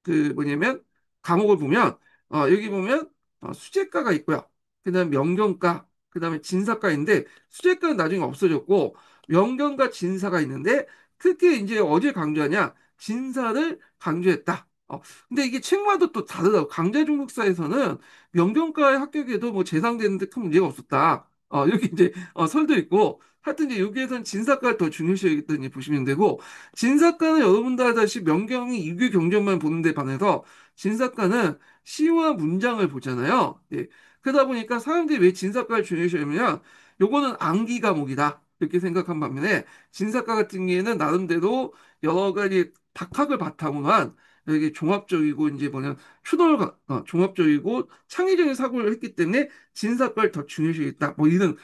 그 뭐냐면 과목을 보면 여기 보면 수재과가 있고요. 그다음 명경과, 그다음에 진사과인데 수재과는 나중에 없어졌고 명경과 진사가 있는데 특히 이제 어제 강조하냐 진사를 강조했다. 근데 이게 책마다 또 다르다고. 강자중국사에서는 명경과의 합격에도 뭐 재상되는데 큰 문제가 없었다. 이렇게 이제 설도 있고 하여튼 이제 여기에서는 진사과를 더 중요시 여겼더니 보시면 되고 진사과는 여러분도 알다시피 명경이 유교 경전만 보는데 반해서 진사과는 시와 문장을 보잖아요. 예. 그러다 보니까 사람들이 왜 진사과를 중요시하냐면 요거는 암기 과목이다. 이렇게 생각한 반면에 진사과 같은 경우에는 나름대로 여러 가지 박학을 바탕으로 한 여기 종합적이고 이제 뭐냐 종합적이고 창의적인 사고를 했기 때문에 진사과를 더 중요시했다. 뭐 이런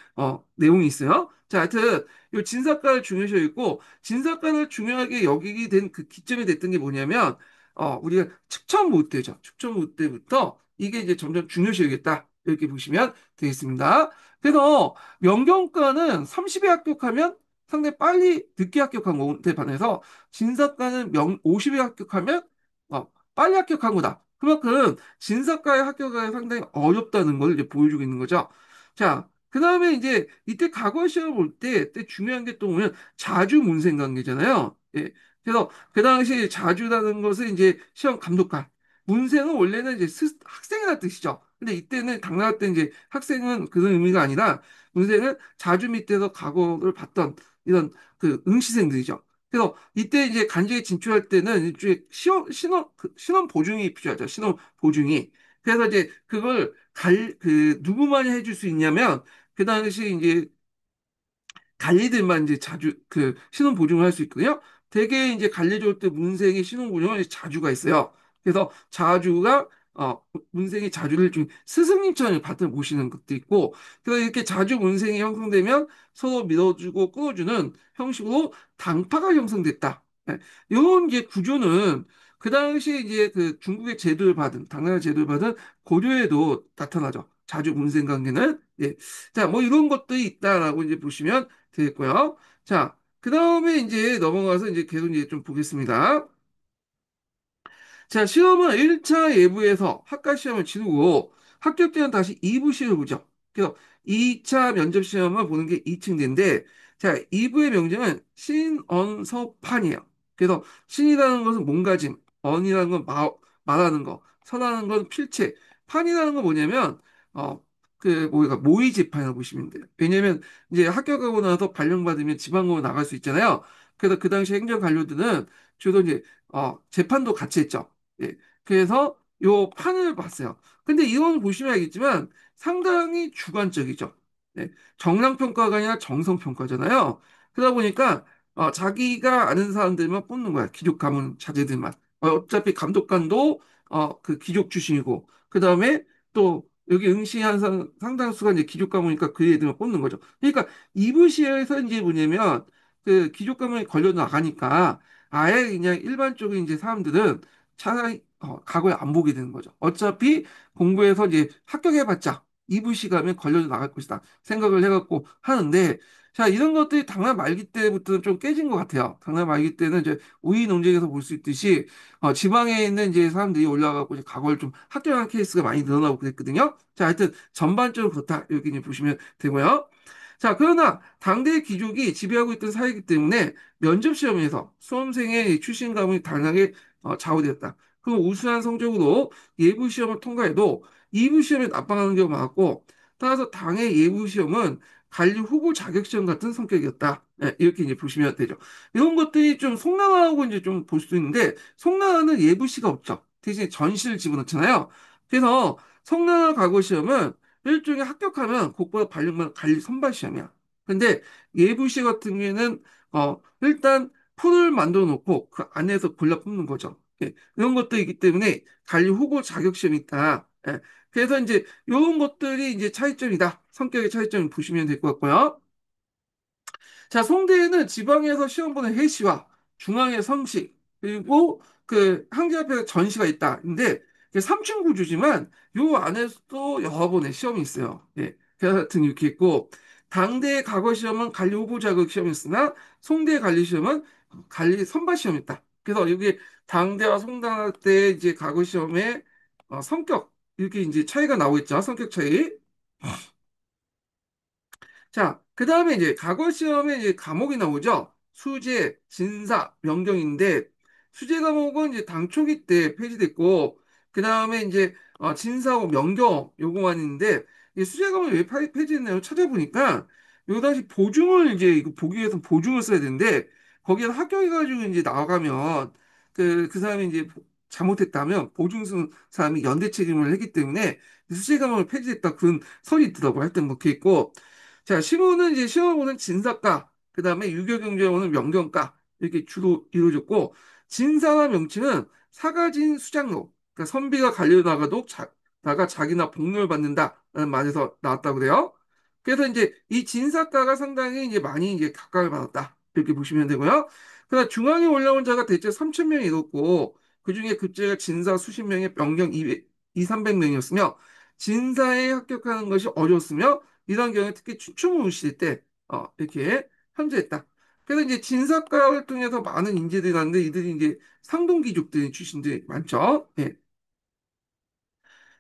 내용이 있어요. 자, 하여튼 이 진사과를 중요시했고 진사과를 중요하게 여기게 된 그 기점이 됐던 게 뭐냐면, 우리가 측천모 때죠. 측천모 때부터 이게 이제 점점 중요시하겠다. 이렇게 보시면 되겠습니다. 그래서 명경과는 30에 합격하면 상당히 빨리 늦게 합격한 것에 반해서 진사과는 50에 합격하면 빨리 합격한 거다. 그만큼 진사과에 합격하기 상당히 어렵다는 걸 이제 보여주고 있는 거죠. 자, 그 다음에 이제 이때 과거 시험을 볼 때 중요한 게 또 보면 자주 문생 관계잖아요. 예. 그래서 그 당시 자주라는 것은 이제 시험 감독관. 문생은 원래는 이제 학생이라는 뜻이죠. 근데 이때는 당나라 때 이제 학생은 그런 의미가 아니라 문생은 자주 밑에서 과거를 봤던 이런 그 응시생들이죠. 그래서 이때 이제 간주에 진출할 때는 일종의 신원 보증이 필요하죠. 신원 보증이. 그래서 이제 그걸 누구만이 해줄 수 있냐면 그 당시 이제 관리들만 이제 자주 그 신원 보증을 할 수 있거든요. 대개 이제 관리 좋을 때 문생의 신원 보증은 자주가 있어요. 그래서 자주가 문생의 자주를 좀 스승님처럼 받아 모시는 것도 있고, 그래서 이렇게 자주 문생이 형성되면 서로 밀어주고 끌어주는 형식으로 당파가 형성됐다. 네. 이런 게 구조는 그 당시 이제 그 중국의 제도를 받은 당나라 제도를 받은 고려에도 나타나죠. 자주 문생 관계는. 예. 자, 뭐 이런 것들이 있다라고 이제 보시면 되겠고요. 자, 그 다음에 이제 넘어가서 이제 계속 이제 좀 보겠습니다. 자, 시험은 1차 예부에서 학과 시험을 치르고 합격 때는 다시 2부 시험을 보죠. 그래서 2차 면접 시험을 보는 게 2층인데, 자, 2부의 명령은 신언서판이에요. 그래서 신이라는 것은 몸가짐, 언이라는 건 말하는 거, 선하는 건 필체, 판이라는 건 뭐냐면, 뭐가 모의 재판이라고 보시면 돼요. 왜냐면 이제 합격하고 나서 발령받으면 지방으로 나갈 수 있잖아요. 그래서 그 당시 행정 관료들은 주로 이제 재판도 같이 했죠. 예. 그래서 요 판을 봤어요. 근데 이건 보시면 알겠지만 상당히 주관적이죠. 예. 정량평가가 아니라 정성평가잖아요. 그러다 보니까 자기가 아는 사람들만 뽑는 거야. 기족 가문 자제들만. 어차피 감독관도 그 귀족 출신이고 그 다음에 또 여기 응시한 상당수가 이제 기족 가문이니까 그 애들만 뽑는 거죠. 그러니까 이부시에서 이제 뭐냐면 그 기족감염이 걸려 나가니까 아예 그냥 일반적인 이제 사람들은 차라리 각오에 안 보게 되는 거죠. 어차피 공부해서 이제 합격해봤자 이부시감에 걸려 나갈 것이다 생각을 해갖고 하는데 자 이런 것들이 당날 말기 때부터는 좀 깨진 것 같아요. 당날 말기 때는 이제 우위 논쟁에서 볼 수 있듯이 지방에 있는 이제 사람들이 올라가고 이제 과거를 좀 합격한 케이스가 많이 늘어나고 그랬거든요. 자, 하여튼 전반적으로 그렇다. 이렇게 이제 보시면 되고요. 자, 그러나 당대의 귀족이 지배하고 있던 사회이기 때문에 면접 시험에서 수험생의 출신감이 다양하게 좌우되었다. 그럼 우수한 성적으로 예부 시험을 통과해도 2부 시험에 압박하는 경우가 많았고, 따라서 당의 예부 시험은 관리 후보 자격 시험 같은 성격이었다. 네, 이렇게 이제 보시면 되죠. 이런 것들이 좀 송나라하고 이제 좀 볼 수 있는데, 송나라는 예부시가 없죠. 대신에 전시를 집어넣잖아요. 그래서 송나라 과거 시험은 일종의 합격하면 그것보다 발령만 관리 선발 시험이야. 근데 예부시 같은 경우에는 일단 풀을 만들어 놓고 그 안에서 골라 뽑는 거죠. 예, 이런 것들이기 때문에 관리 후보 자격 시험이 있다. 예, 그래서 이제 이런 것들이 이제 차이점이다. 성격의 차이점을 보시면 될 것 같고요. 자, 송대에는 지방에서 시험 보는 해시와 중앙의 성시, 그리고 그 항제 앞에 전시가 있다. 근데 이게 삼층 구조지만 요 안에서도 여러 번의 시험이 있어요. 예. 그래서 하여튼 이렇게 있고, 당대 과거 시험은 관리 후보 자격 시험이 있으나 송대 관리 시험은 관리 선발 시험이 있다. 그래서 여기 당대와 송대 이제 과거 시험의 성격, 이렇게 이제 차이가 나오겠죠. 성격 차이. 자, 그 다음에 이제 과거 시험에 이제 과목이 나오죠. 수재, 진사, 명경인데, 수재 과목은 이제 당초기 때 폐지됐고, 그 다음에 이제 진사하고 명경 요거만 있는데, 이 수재 과목이 왜 폐지됐나요? 찾아보니까, 요 다시 보중을 이제 이거 보기 위해서 보중을 써야 되는데, 거기에서 합격해가지고 이제 나가면, 그 사람이 이제 잘못했다면 보증 쓴 사람이 연대 책임을 했기 때문에 수재 과목을 폐지했다 그런 설이 있더라고요. 하여튼 뭐 그렇게 있고, 자, 시험은 이제 시험은 진사과, 그 다음에 유교경제원은 명경과 이렇게 주로 이루어졌고 진사와 명칭은 사가진 수장로, 그러니까 선비가 갈려나가도 나가 자기나 복료를 받는다라는 말에서 나왔다고 그래요. 그래서 이제 이 진사과가 상당히 이제 많이 이제 각광을 받았다 이렇게 보시면 되고요. 그러나 중앙에 올라온 자가 대체 3천 명이 이뤘고 그중에 급제가 진사 수십 명의 명경 2, 300명이었으며 진사에 합격하는 것이 어려웠으며 이런 경우에 특히 춘추문 시대 때 이렇게 현재했다. 그래서 이제 진사과를 통해서 많은 인재들이 났는데 이들이 이제 상동귀족들 출신들이 많죠. 예.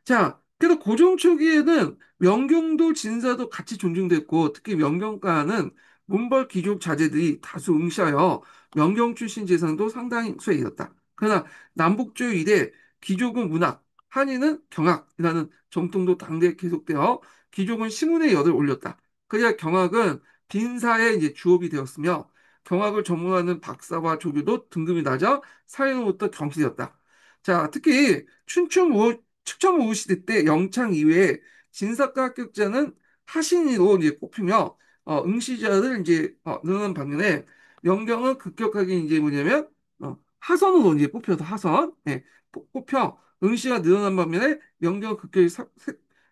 자, 그래서 고종 초기에는 명경도 진사도 같이 존중됐고 특히 명경가는 문벌 귀족 자제들이 다수 응시하여 명경 출신 재산도 상당히 수에 이뤘다. 그러나 남북조 이래 귀족은 문학, 한인은 경학이라는 정통도 당대에 계속되어 귀족은 시문의 열을 올렸다. 그래야 경학은 빈사의 이제 주업이 되었으며 경학을 전문하는 박사와 조교도 등급이 낮아 사회로부터 경시되었다. 자, 특히 춘추 무우 시대 때 영창 이외에 진사과 합격자는 하신이로 이제 뽑히며 응시자를 이제 늘어난 반면에 영경은 급격하게 이제 뭐냐면 하선으로 이제 뽑혀서 하선 뽑혀 응시가 늘어난 반면에 영경은 급격히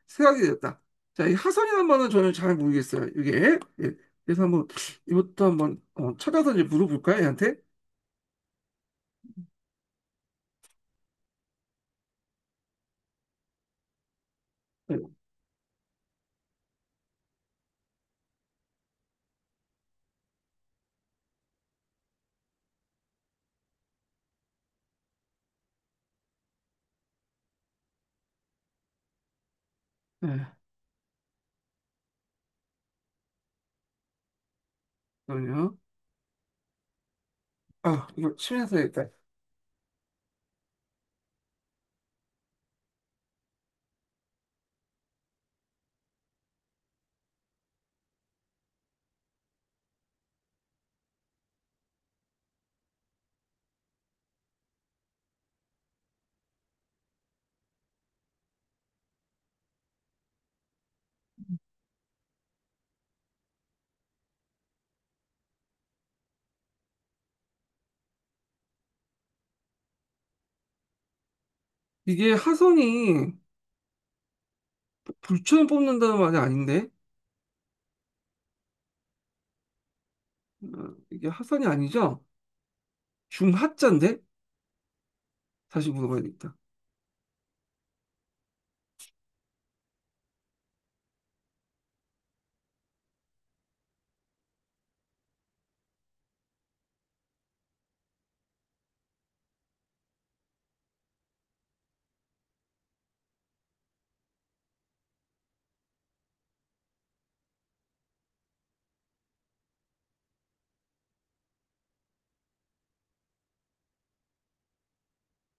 쇠하게 되었다. 자, 이 하선이라는 말은 저는 잘 모르겠어요. 이게 예. 그래서 한번 이것도 한번 찾아서 이제 물어볼까요, 얘한테? 네. 네. 그럼요. 아, 이거 치면서 일단. 이게 하선이 불초를 뽑는다는 말이 아닌데? 이게 하산이 아니죠? 중하자인데? 다시 물어봐야겠다.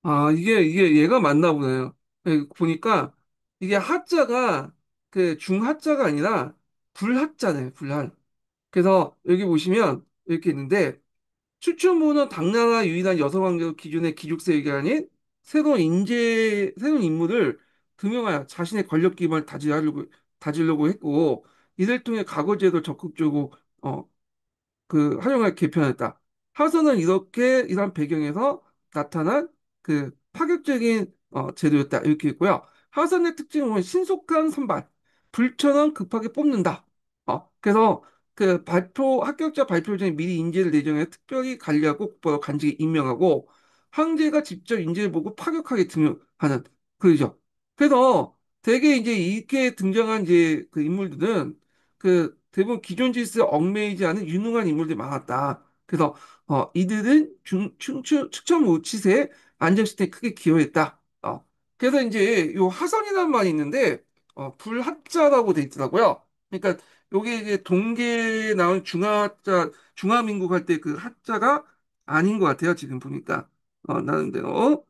아, 이게 얘가 맞나 보네요. 예, 보니까 이게 하자가 그 중하자가 아니라 불하자네, 불할. 그래서 여기 보시면 이렇게 있는데 추천보는 당나라 유일한 여성 왕족 기준의 기죽세력이 아닌 새로운 인물을 등용하여 자신의 권력 기반을 다지려고 했고, 이를 통해 과거제도 적극적으로 어, 활용을 개편했다. 하선은 이러한 배경에서 나타난 그 파격적인 제도였다. 이렇게 있고요. 하선의 특징은 신속한 선발, 불처럼 급하게 뽑는다. 그래서 그 합격자 발표 전에 미리 인재를 내정해 특별히 관리하고 국보로 간직에 임명하고 황제가 직접 인재를 보고 파격하게 등용하는 그러죠. 그래서 대개 이제 이렇게 등장한 이제 그 인물들은 그 대부분 기존 질서에 얽매이지 않은 유능한 인물들이 많았다. 그래서 이들은 축전 우치세에 안정시대에 크게 기여했다. 그래서 이제 요 하선이라는 말이 있는데 불합자라고 돼 있더라고요. 그러니까 요게 이제 동계에 나온 중화민국 할 때 그 합자가 아닌 것 같아요. 지금 보니까 나는데요.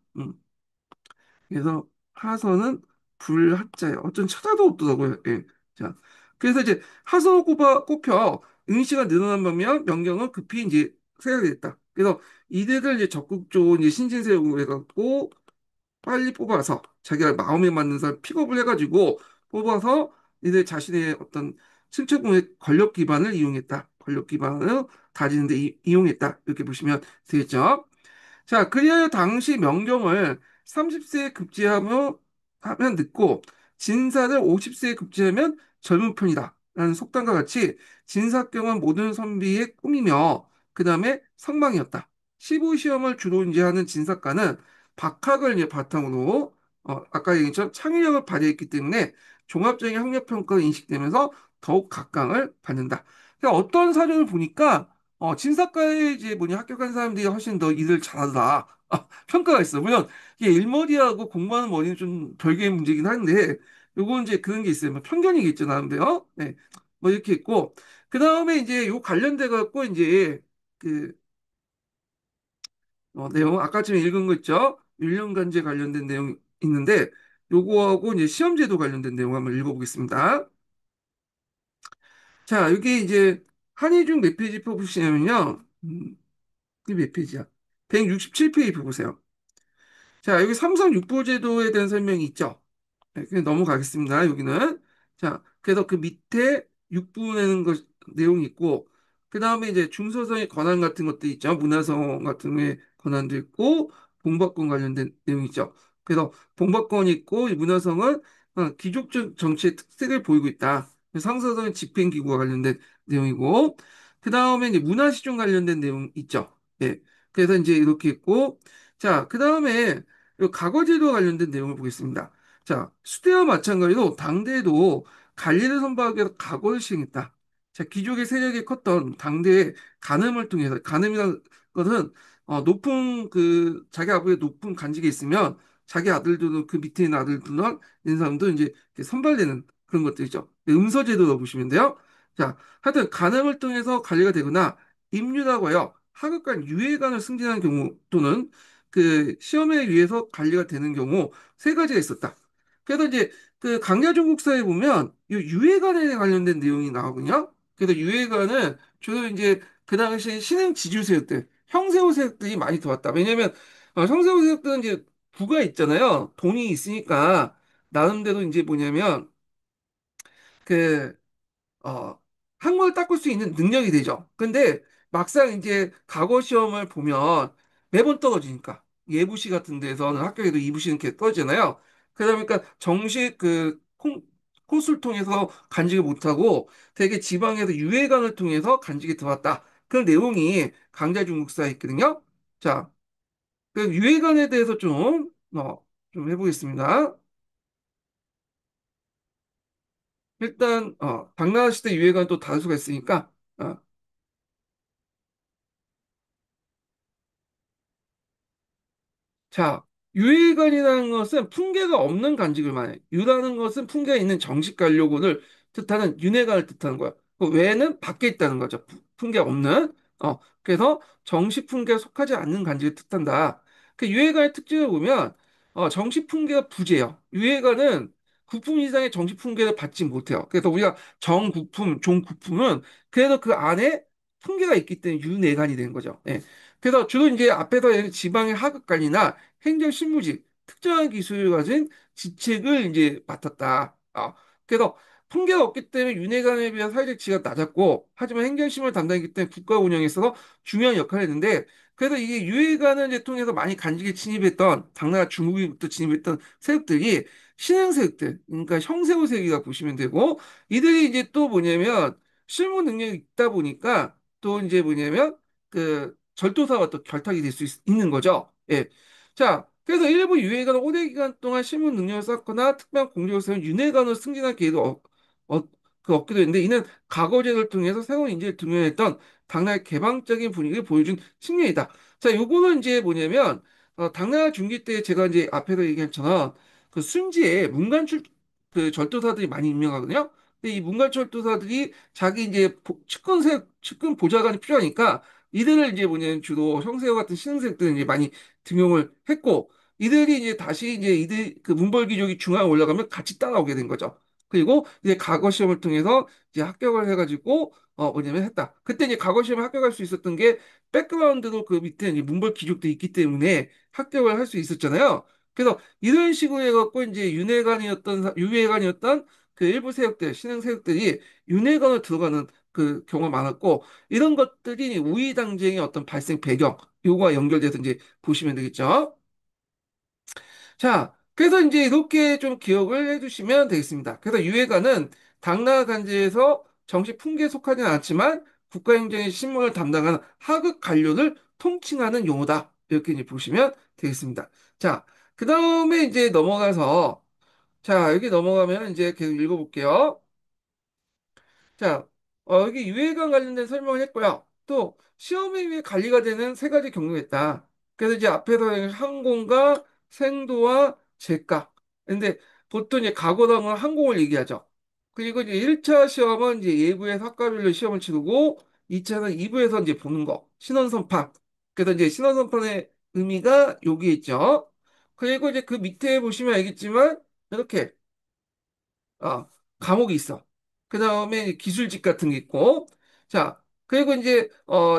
그래서 하선은 불합자예요. 어쩐 찾아도 없더라고요. 예. 자, 그래서 이제 하선 꼽혀 응시가 늘어난 반면 명령은 급히 이제 세우게 됐다. 그래서 이들을 이제 적극적으로 이제 신진세우고 해갖고 빨리 뽑아서 자기가 마음에 맞는 사람 픽업을 해가지고 뽑아서 이들 자신의 어떤 승천공의 권력 기반을 이용했다. 권력 기반을 다지는데 이용했다. 이렇게 보시면 되겠죠. 자, 그리하여 당시 명경을 30세에 하면 늦고 진사를 50세에 급제하면 젊은 편이다. 라는 속담과 같이 진사경은 모든 선비의 꿈이며 그 다음에 성망이었다. 시부시험을 주로 이제 하는 진사과는 박학을 이제 바탕으로 아까 얘기했처럼 창의력을 발휘했기 때문에 종합적인 학력평가가 인식되면서 더욱 각광을 받는다. 그러니까 어떤 사례를 보니까 진사과에 이제 뭐냐 합격한 사람들이 훨씬 더 일을 잘하더라. 평가가 있어. 물론 이게 일머리하고 공부하는 머리는 좀 별개의 문제긴 한데 요건 이제 그런 게 있어요. 뭐 편견이겠죠, 나름대로. 네. 뭐 이렇게 있고 그 다음에 이제 요 관련돼 갖고 이제 그 내용 아까 전에 읽은 거 있죠? 윤령간제 관련된 내용 있는데 요거하고 이제 시험제도 관련된 내용 한번 읽어보겠습니다. 자, 여기 이제 한의중 몇 페이지 펴보시냐면요. 이게 몇 페이지야? 167페이지 보세요. 자, 여기 삼성육부제도에 대한 설명이 있죠. 네, 그냥 넘어가겠습니다. 여기는. 자, 그래서 그 밑에 육부내는 것, 내용이 있고, 그 다음에 이제 중소성의 권한 같은 것도 있죠. 문화성 같은 의 권한도 있고, 본법권 관련된 내용이 있죠. 그래서 본법권이 있고, 이 문화성은 귀족적 정치의 특색을 보이고 있다. 상서성의 집행기구와 관련된 내용이고, 그 다음에 이제 문화시종 관련된 내용 있죠. 예. 그래서 이제 이렇게 있고, 자, 그 다음에 과거제도 관련된 내용을 보겠습니다. 자, 수대와 마찬가지로 당대에도 관리를 선박하기 위해서 각오를 시행했다. 자, 귀족의 세력이 컸던 당대의 간음을 통해서, 간음이라는 것은 높은 자기 아버지의 높은 간직이 있으면 자기 아들들은 그 밑에 있는 아들들은 있는 사람도 이제 이렇게 선발되는 그런 것들이죠. 음서제도로 보시면 돼요. 자, 하여튼 간음을 통해서 관리가 되거나 임유라고 하여 하급간 유해관을 승진하는 경우 또는 그 시험에 의해서 관리가 되는 경우 세 가지가 있었다. 그래서 이제 그 강야종국사에 보면 이 유해관에 관련된 내용이 나오거든요. 그래서 유해관은 주로 이제 그 당시 신흥 지주 세력들, 형세호 세력들이 많이 들어왔다. 왜냐면 형세호 세력들은 이제 부가 있잖아요. 돈이 있으니까 나름대로 이제 뭐냐면 그 항목을 닦을 수 있는 능력이 되죠. 근데 막상 이제 과거 시험을 보면 매번 떨어지니까 예부시 같은 데서는 학교에도 이부시는 이렇게 떨어지잖아요. 그러다 보니까 정식 코스를 통해서 간직을 못하고 대개 지방에서 유해관을 통해서 간직이 들어왔다. 그 내용이 강자중국사에 있거든요. 자, 그 유해관에 대해서 좀 해보겠습니다. 일단, 당나라 시대 유해관 또 다수가 있으니까, 어, 자, 유희관이라는 것은 풍계가 없는 간직을 말해. 유라는 것은 풍계가 있는 정식 관료군을 뜻하는 윤회관을 뜻하는 거야. 그 외에는 밖에 있다는 거죠. 풍계가 없는. 그래서 정식 풍계에 속하지 않는 간직을 뜻한다. 그 유해관의 특징을 보면, 정식 풍계가 부재예요. 유해관은 구품 이상의 정식 풍계를 받지 못해요. 그래서 우리가 정구품, 종구품은 그래도 그 안에 풍계가 있기 때문에 윤회관이 되는 거죠. 예. 그래서 주로 이제 앞에서 지방의 하급관이나 행정실무직, 특정한 기술을 가진 직책을 이제 맡았다. 그래서 통계가 없기 때문에 윤회관에 비한 사회적 지위가 낮았고, 하지만 행정심을 담당했기 때문에 국가 운영에 있어서 중요한 역할을 했는데, 그래서 이게 유해관을 통해서 많이 간직에 침입했던, 당나라 중국부터 침입했던 세력들이 신흥세력들, 그러니까 형세호 세력이라 보시면 되고, 이들이 이제 또 뭐냐면, 실무 능력이 있다 보니까, 또 이제 뭐냐면, 그 절도사와 또 결탁이 될 수 있는 거죠. 예. 자, 그래서 일부 유해관은 오랜 기간 동안 실무 능력을 쌓거나 특별한 공적을 세운 윤회관으로 승진할 기회도 어, 얻기도 했는데 이는 과거제를 통해서 새로운 인재를 등용했던 당나라의 개방적인 분위기를 보여준 측면이다. 자, 요거는 이제 뭐냐면 당나라 중기 때 제가 이제 앞에서 얘기한 것처럼 그 순지에 문관출 그 절도사들이 많이 임명하거든요. 근데 이 문관철도사들이 자기 이제 측근 보좌관이 필요하니까 이들을 이제 뭐냐면 주로 형세와 같은 신흥색들을 이제 많이 등용을 했고 이들이 이제 다시 이제 이들 그 문벌귀족이 중앙에 올라가면 같이 따라오게 된 거죠. 그리고 이제 과거 시험을 통해서 이제 합격을 해가지고 뭐냐면 했다. 그때 이제 과거 시험에 합격할 수 있었던 게 백그라운드로 그 밑에 이제 문벌 귀족도 있기 때문에 합격을 할 수 있었잖아요. 그래서 이런 식으로 해갖고 이제 유해관이었던 그 일부 세력들, 신흥 세력들이 윤회관으로 들어가는 그 경우가 많았고 이런 것들이 우위 당쟁의 어떤 발생 배경 요거와 연결돼서 이제 보시면 되겠죠. 자, 그래서 이제 이렇게 좀 기억을 해두시면 되겠습니다. 그래서 유해관은 당나라 관제에서 정식 풍계에 속하지는 않지만 국가행정의 신문을 담당하는 하급 관료를 통칭하는 용어다. 이렇게 이제 보시면 되겠습니다. 자, 그 다음에 이제 넘어가서 자, 여기 넘어가면 이제 계속 읽어볼게요. 자, 여기 유해관 관련된 설명을 했고요. 또 시험에 의해 관리가 되는 세 가지 경로가 있다. 그래서 이제 앞에서 항공과 생도와 제과. 근데 보통 이제 과거랑은 항공을 얘기하죠. 그리고 이제 1차 시험은 이제 예부에서 학과별로 시험을 치르고 2차는 2부에서 이제 보는 거. 신원선판. 그래서 이제 신원선판의 의미가 여기에 있죠. 그리고 이제 그 밑에 보시면 알겠지만 이렇게 어, 감옥이 있어. 그 다음에 기술직 같은 게 있고, 자, 그리고 이제,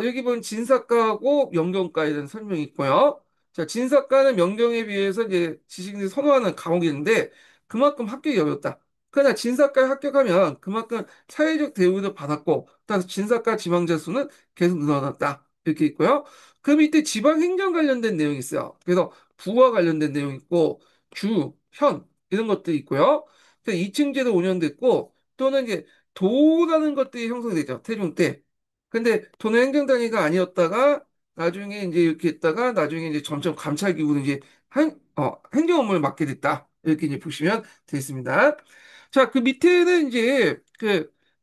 여기 보면 진사과하고 명경과에 대한 설명이 있고요. 자, 진사과는 명경에 비해서 이제 지식인들이 선호하는 과목이 있는데, 그만큼 합격이 어렵다. 그러나 진사과에 합격하면 그만큼 사회적 대우도 받았고, 따라서 진사과 지망자 수는 계속 늘어났다. 이렇게 있고요. 그 밑에 지방행정 관련된 내용이 있어요. 그래서 부와 관련된 내용이 있고, 주, 현, 이런 것들이 있고요. 이층제도 운영됐고 또는 이제 도라는 것들이 형성되죠. 태종 때. 근데 도는 행정단위가 아니었다가 나중에 이제 이렇게 했다가 나중에 이제 점점 감찰기구는 이제 행정 업무를 맡게 됐다. 이렇게 이제 보시면 되겠습니다. 자, 그 밑에는 이제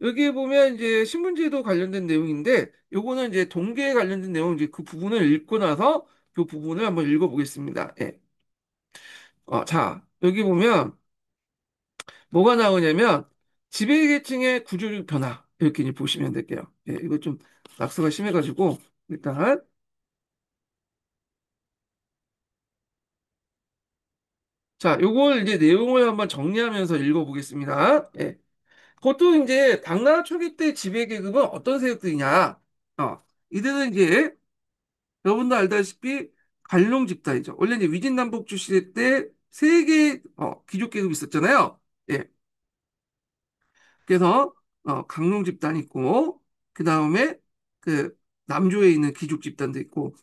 여기에 보면 이제 신분제도 관련된 내용인데 요거는 이제 동계에 관련된 내용 이제 그 부분을 읽고 나서 그 부분을 한번 읽어보겠습니다. 예. 자, 여기 보면 뭐가 나오냐면 지배계층의 구조적 변화 이렇게 이제 보시면 될게요. 예, 이거 좀 낙서가 심해가지고 일단 자 요걸 이제 내용을 한번 정리하면서 읽어보겠습니다. 예, 보통 이제 당나라 초기 때 지배계급은 어떤 세력들이냐? 이들은 이제 여러분도 알다시피 관룡 집단이죠. 원래 이제 위진남북주 시대 때 세 개의 귀족계급이 있었잖아요. 예, 그래서 강릉 집단이 있고 그 다음에 그 남조에 있는 귀족 집단도 있고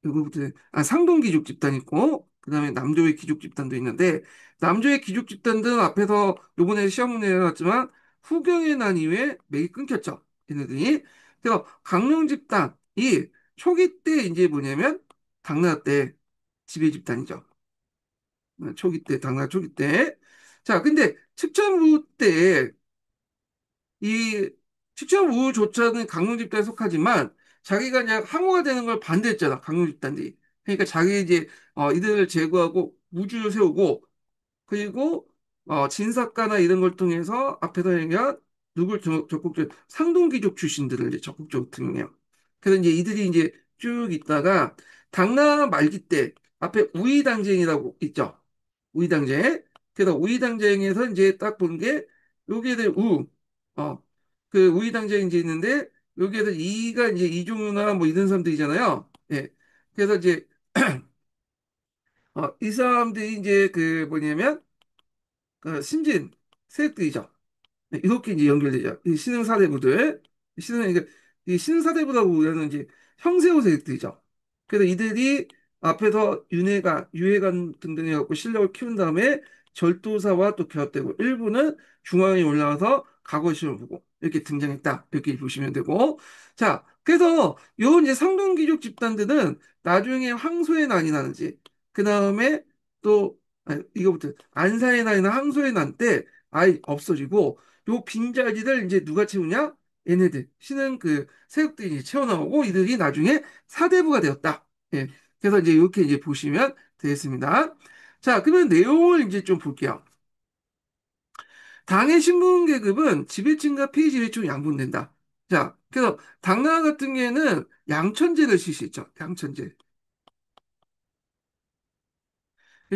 누구부터 상동 귀족 집단이 있고 그 다음에 남조의 귀족 집단도 있는데 남조의 귀족 집단들은 앞에서 요번에 시험 문제 나왔지만 후경에 난 이후에 맥이 끊겼죠. 얘네들이 그래서 강릉 집단이 초기 때 이제 뭐냐면 당나라 때 지배 집단이죠. 초기 때, 당나라 초기 때. 자, 근데 측정부 때 이 측정부조차는 강릉 집단에 속하지만 자기가 그냥 항우가 되는 걸 반대했잖아. 강릉 집단들이. 그러니까 자기 이제 이들을 제거하고 우주를 세우고 그리고 진사과나 이런 걸 통해서 앞에서 얘기한 누굴 적극적으로 상동귀족 출신들을 이제 적극적으로 등용해요. 그래서 이제 이들이 이제 쭉 있다가 당나라 말기 때 앞에 우이당쟁이라고 있죠. 우이당쟁. 그래서 우이당쟁에서 이제 딱 본 게 여기에들 어, 그 우이당쟁이 이제 있는데 여기에들 이가 이제 이종우나 뭐 이런 사람들이잖아요. 예. 그래서 이제 이 사람들이 이제 그 뭐냐면 그 신진 세력들이죠. 네, 이렇게 이제 연결되죠. 이 신흥사대부들, 그러니까 이 신흥사대부라고 우리는 이제 형세호 세력들이죠. 그래서 이들이 앞에서 유해관 등등해 갖고 실력을 키운 다음에 절도사와 또 결합되고 일부는 중앙에 올라와서 과거 시험을 보고 이렇게 등장했다. 이렇게 보시면 되고. 자, 그래서 요 이제 상동귀족 집단들은 나중에 황소의 난이 나는지, 그 다음에 또, 이거부터 안사의 난이나 항소의 난 때 아예 없어지고 요 빈자리를 이제 누가 채우냐? 얘네들 신은 그 세력들이 이제 채워나오고 이들이 나중에 사대부가 되었다. 예. 그래서 이제 이렇게 이제 보시면 되겠습니다. 자, 그러면 내용을 이제 좀 볼게요. 당의 신분 계급은 지배층과 피지배층 양분된다. 자, 그래서 당나라 같은 경우에는 양천제를 실시했죠. 양천제.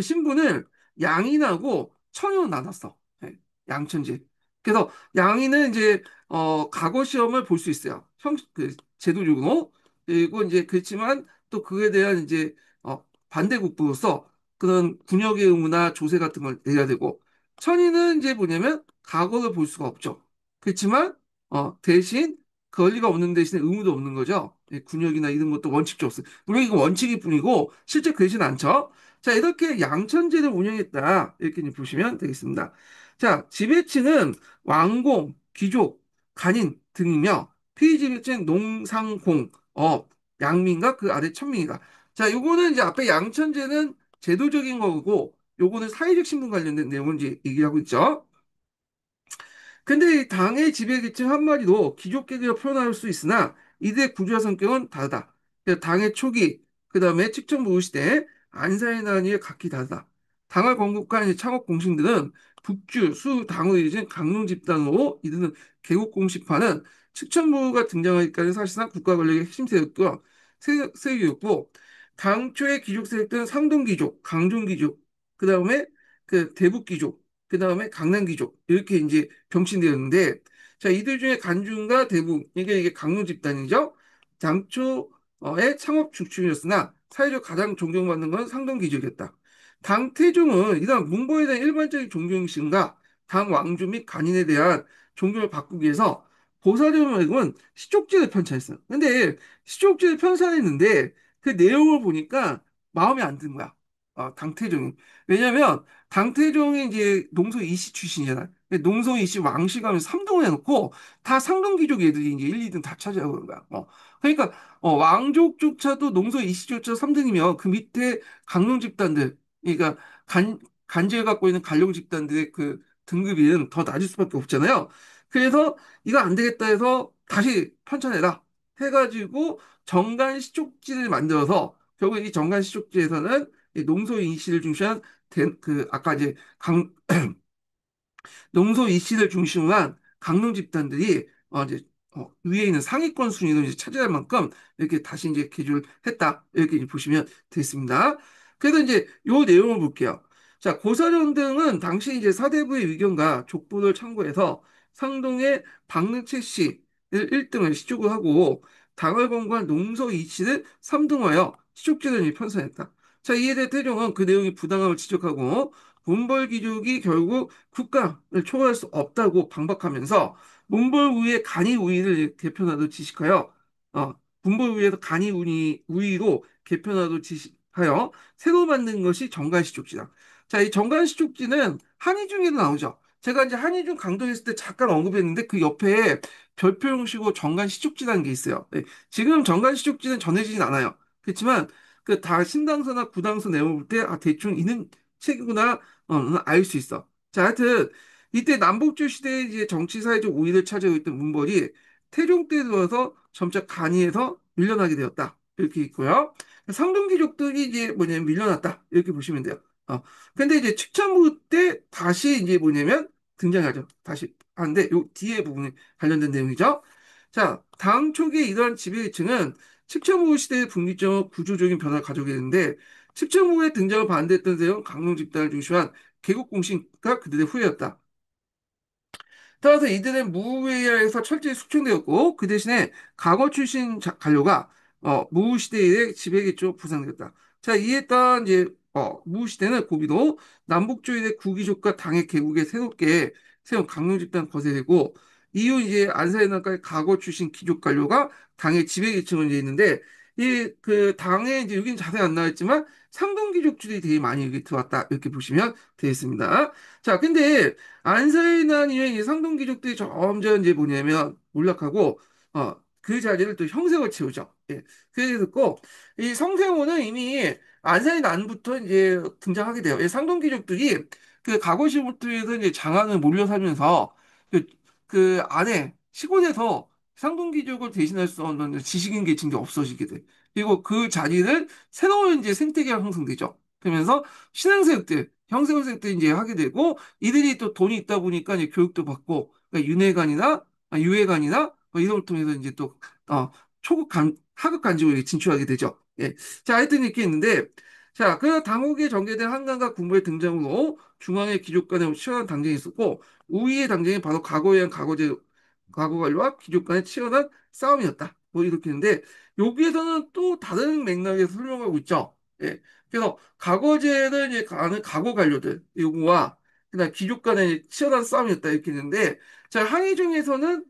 신분을 양인하고 천으로 나눴어. 예, 양천지. 그래서 양인은 이제 과거 시험을 볼 수 있어요. 그 제도적으로. 그리고 이제 그렇지만 또 그에 대한 이제 반대국부로서 그런 군역의 의무나 조세 같은 걸 내야 되고 천인은 이제 뭐냐면 과거를 볼 수가 없죠. 그렇지만 대신 권리가 없는 대신에 의무도 없는 거죠. 예, 군역이나 이런 것도 원칙도 없어요. 물론 이거 원칙일 뿐이고 실제 그러진 않죠. 자, 이렇게 양천제를 운영했다. 이렇게 이제 보시면 되겠습니다. 자, 지배층은 왕공, 귀족, 간인 등이며 피지배층 농상공, 양민과 그 아래 천민이다. 자, 요거는 이제 앞에 양천제는 제도적인 거고 요거는 사회적 신분 관련된 내용을 이제 얘기하고 있죠. 근데 이 당의 지배계층 한마디로 귀족계급을 표현할 수 있으나 이들의 구조와 성격은 다르다. 그래서 당의 초기, 그 다음에 측정부 시대, 안사의 난이의 각기 다르다. 당을 건국한 창업 공신들은 북주, 수, 당을 이은 강릉 집단으로 이들은 개국 공식파는 측정부가 등장하기까지 사실상 국가 권력의 핵심 세력과 세력이었고 당초의 귀족 세력들은 상동 귀족, 강종 귀족, 그 다음에 그 대북 귀족, 그 다음에 강남 귀족 이렇게 이제 병신되었는데 자 이들 중에 간중과 대북 이게 강릉 집단이죠. 당초의 창업 중심이었으나 사회적 가장 존경받는 건 상동 귀족이었다. 당 태종은 이런 문벌에 대한 일반적인 존경심과 당 왕조 및 간인에 대한 존경을 바꾸기 위해서 보살님은 시족제를 편찬했어요. 근데 시족제를 편찬했는데 그 내용을 보니까 마음에 안 드는 거야. 당태종이. 왜냐면 당태종이 이제 농서 이씨 출신이잖아. 농서 이씨 왕씨 가면 3등을 해놓고 다 상등기족 애들이 이제 1, 2등 다 차지하고 그런 거야. 그러니까 왕족조차도 농서 이씨조차 3등이면 그 밑에 강릉 집단들, 그러니까 간제를 갖고 있는 간룡 집단들의 그 등급은 더 낮을 수밖에 없잖아요. 그래서 이거 안 되겠다 해서 다시 편찬해라 해가지고 정간시족지를 만들어서 결국 이 정간시족지에서는 이 농소 인씨를 중시한 그 아까 이제 농소 이씨를 중심으로 한 강릉 집단들이 이제 위에 있는 상위권 순위를 이제 차지할 만큼 이렇게 다시 이제 개조를 했다. 이렇게 이제 보시면 되겠습니다. 그래서 이제 요 내용을 볼게요. 자, 고사련 등은 당시 이제 사대부의 의견과 족보를 참고해서 상동의 박능채 씨를 1등을 시족을 하고 당월권과 농서 이씨를 3등하여 시족제를 편성했다. 자, 이에 대해 태종은 그 내용이 부당함을 지적하고 문벌귀족이 결국 국가를 초월할 수 없다고 반박하면서 문벌우위의 간이우위를 개편하도 지식하여 문벌우위에서 간이우위로 개편하도 지식하여 새로 만든 것이 정관시족지다. 자, 이 정관시족지는 한의 중에도 나오죠. 제가 이제 한의중 강도했을 때 잠깐 언급했는데 그 옆에 별표 형식으로 정관시족지라는 게 있어요. 네, 지금 정관시족지는 전해지진 않아요. 그렇지만 그 다 신당서나 구당서 내용 볼 때 아 대충 있는 책이구나 알 수 있어. 자, 하여튼 이때 남북조 시대의 이제 정치 사회적 우위를 차지하고 있던 문벌이 태종 때 들어서 점차 간이에서 밀려나게 되었다. 이렇게 있고요. 상동귀족들이 이제 뭐냐면 밀려났다. 이렇게 보시면 돼요. 근데 이제 칙천부 때 다시 이제 뭐냐면 등장하죠. 다시 하는데 요 뒤에 부분에 관련된 내용이죠. 자, 다음 초기에 이러한 지배계층은 칙천부 시대의 분기점 구조적인 변화를 가져오게 되는데 칙천부의 등장을 반대했던 세력은 강농 집단을 중시한 개국 공신과 그들의 후예였다. 따라서 이들은 무의회에서 철저히 숙청되었고 그 대신에 강원 출신 관료가 무시대의 지배계 쪽 부상되었다. 자, 이에 따른 이제 무시대는 고비도 남북조인의 구기족과 당의 개국에 새롭게 세운 강요 집단 거세되고 이후 이제 안사해나까지 과거 출신 귀족 관료가 당의 지배계층을 이제 있는데 이 그 당에 이제 여기는 자세히 안 나와있지만 상동 귀족들이 되게 많이 여기 들어왔다 이렇게 보시면 되겠습니다. 자, 근데 안사에 난 이후에 이 상동 귀족들이 점점 이제 뭐냐면 몰락하고 그 자리를 또 형세가 채우죠. 예. 그래서 이 성세호는 이미 안사의 난부터 이제 등장하게 돼요. 이 상동 귀족들이 그 가고시부터에서 이제 장안을 몰려 살면서 그, 그 안에 시골에서 상동 귀족을 대신할 수 없는 지식인 계층이 없어지게 돼. 그리고 그 자리를 새로운 이제 생태계가 형성되죠. 그러면서 신앙세력들, 형세형색들 이제 하게 되고 이들이 또 돈이 있다 보니까 이제 교육도 받고 그러니까 윤회관이나 유회관이나 뭐 이런 걸 통해서 이제 또 초급 하급 간직으로 진출하게 되죠. 예. 자, 하여튼 이렇게 있는데 자, 그 당국에 전개된 한강과 군부의 등장으로 중앙의 귀족 간의 치열한 당쟁이 있었고 우위의 당쟁이 바로 과거에 의한 과거 관료와 귀족 간의 치열한 싸움이었다. 뭐 이렇게 했는데 여기에서는 또 다른 맥락에서 설명하고 있죠. 예. 그래서 과거제는 이제 가는 과거 관료들 요구와 그다음 귀족 간의 치열한 싸움이었다 이렇게 했는데 자 항의 중에서는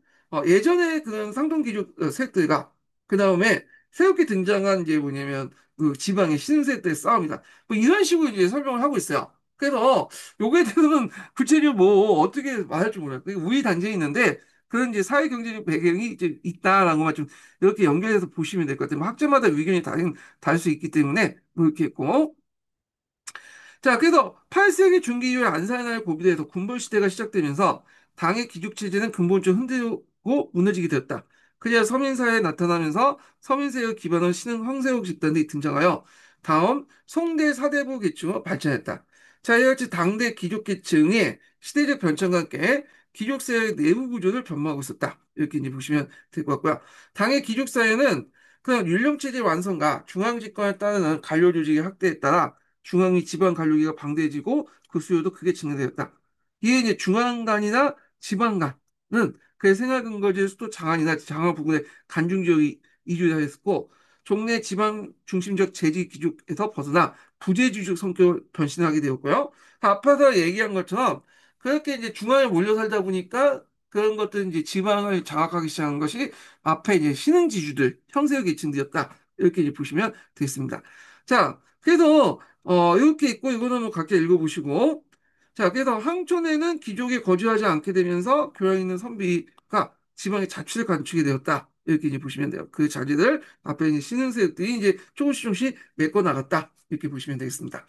예전에 그런 상동 귀족 세력들과 그 다음에 새롭게 등장한 이제 뭐냐면 그 지방의 신세대의 싸움이다 뭐 이런 식으로 이제 설명을 하고 있어요. 그래서 요거에 대해서는 구체적으로 뭐 어떻게 말할지 몰라요. 우위 단계이 있는데 그런 이제 사회 경제적 배경이 이제 있다라는 것만 좀 이렇게 연결해서 보시면 될 것 같아요. 뭐 학자마다 의견이 다를 수 있기 때문에 뭐 이렇게 했고 자, 그래서 8세기 중기 이후에 안산의 고비대에서 군벌 시대가 시작되면서 당의 귀족체제는 근본적으로 흔들고 무너지게 되었다. 그리하 서민사회에 나타나면서 서민세력 기반의 신흥 황세옥 집단들이 등장하여 다음 송대 사대부 계층으로 발전했다. 자, 이와 같이 당대 귀족계층의 시대적 변천과 함께 귀족사회의 내부 구조를 변모하고 있었다. 이렇게 이제 보시면 될 것 같고요. 당의 귀족사회는 그냥 율령체제 완성과 중앙집권에 따르는 관료 조직의 확대에 따라 중앙위 지방 관료기가 방대해지고 그 수요도 크게 증가되었다. 이에 이제 중앙간이나 지방간은 그의 생활 근거지의 수도 장안이나 장안 부근의 간중 지역이 이주하였고 종래 지방 중심적 재지 기족에서 벗어나 부재주적 성격을 변신하게 되었고요. 앞에서 얘기한 것처럼 그렇게 이제 중앙에 몰려 살다 보니까 그런 것들 이제 지방을 장악하기 시작한 것이 앞에 이제 신흥지주들, 형세의 계층들이었다. 이렇게 이제 보시면 되겠습니다. 자, 그래서 이렇게 있고 이거는 뭐 각자 읽어보시고 자 그래서 항촌에는 귀족이 거주하지 않게 되면서 교양 있는 선비가 지방의 자취를 갖추게 되었다 이렇게 이제 보시면 돼요. 그 자리를 앞에 있는 신흥세력들이 이제 조금씩 메꿔 나갔다 이렇게 보시면 되겠습니다.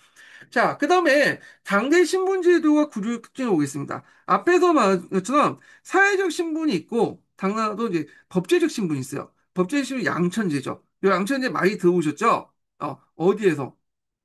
자, 그 다음에 당대 신분제도와 구조의 특징을 보겠습니다. 앞에서 말한 것처럼 사회적 신분이 있고 당나라도 이제 법제적 신분이 있어요. 법제적 신분이 양천제죠. 이 양천제 많이 들어보셨죠? 어디에서?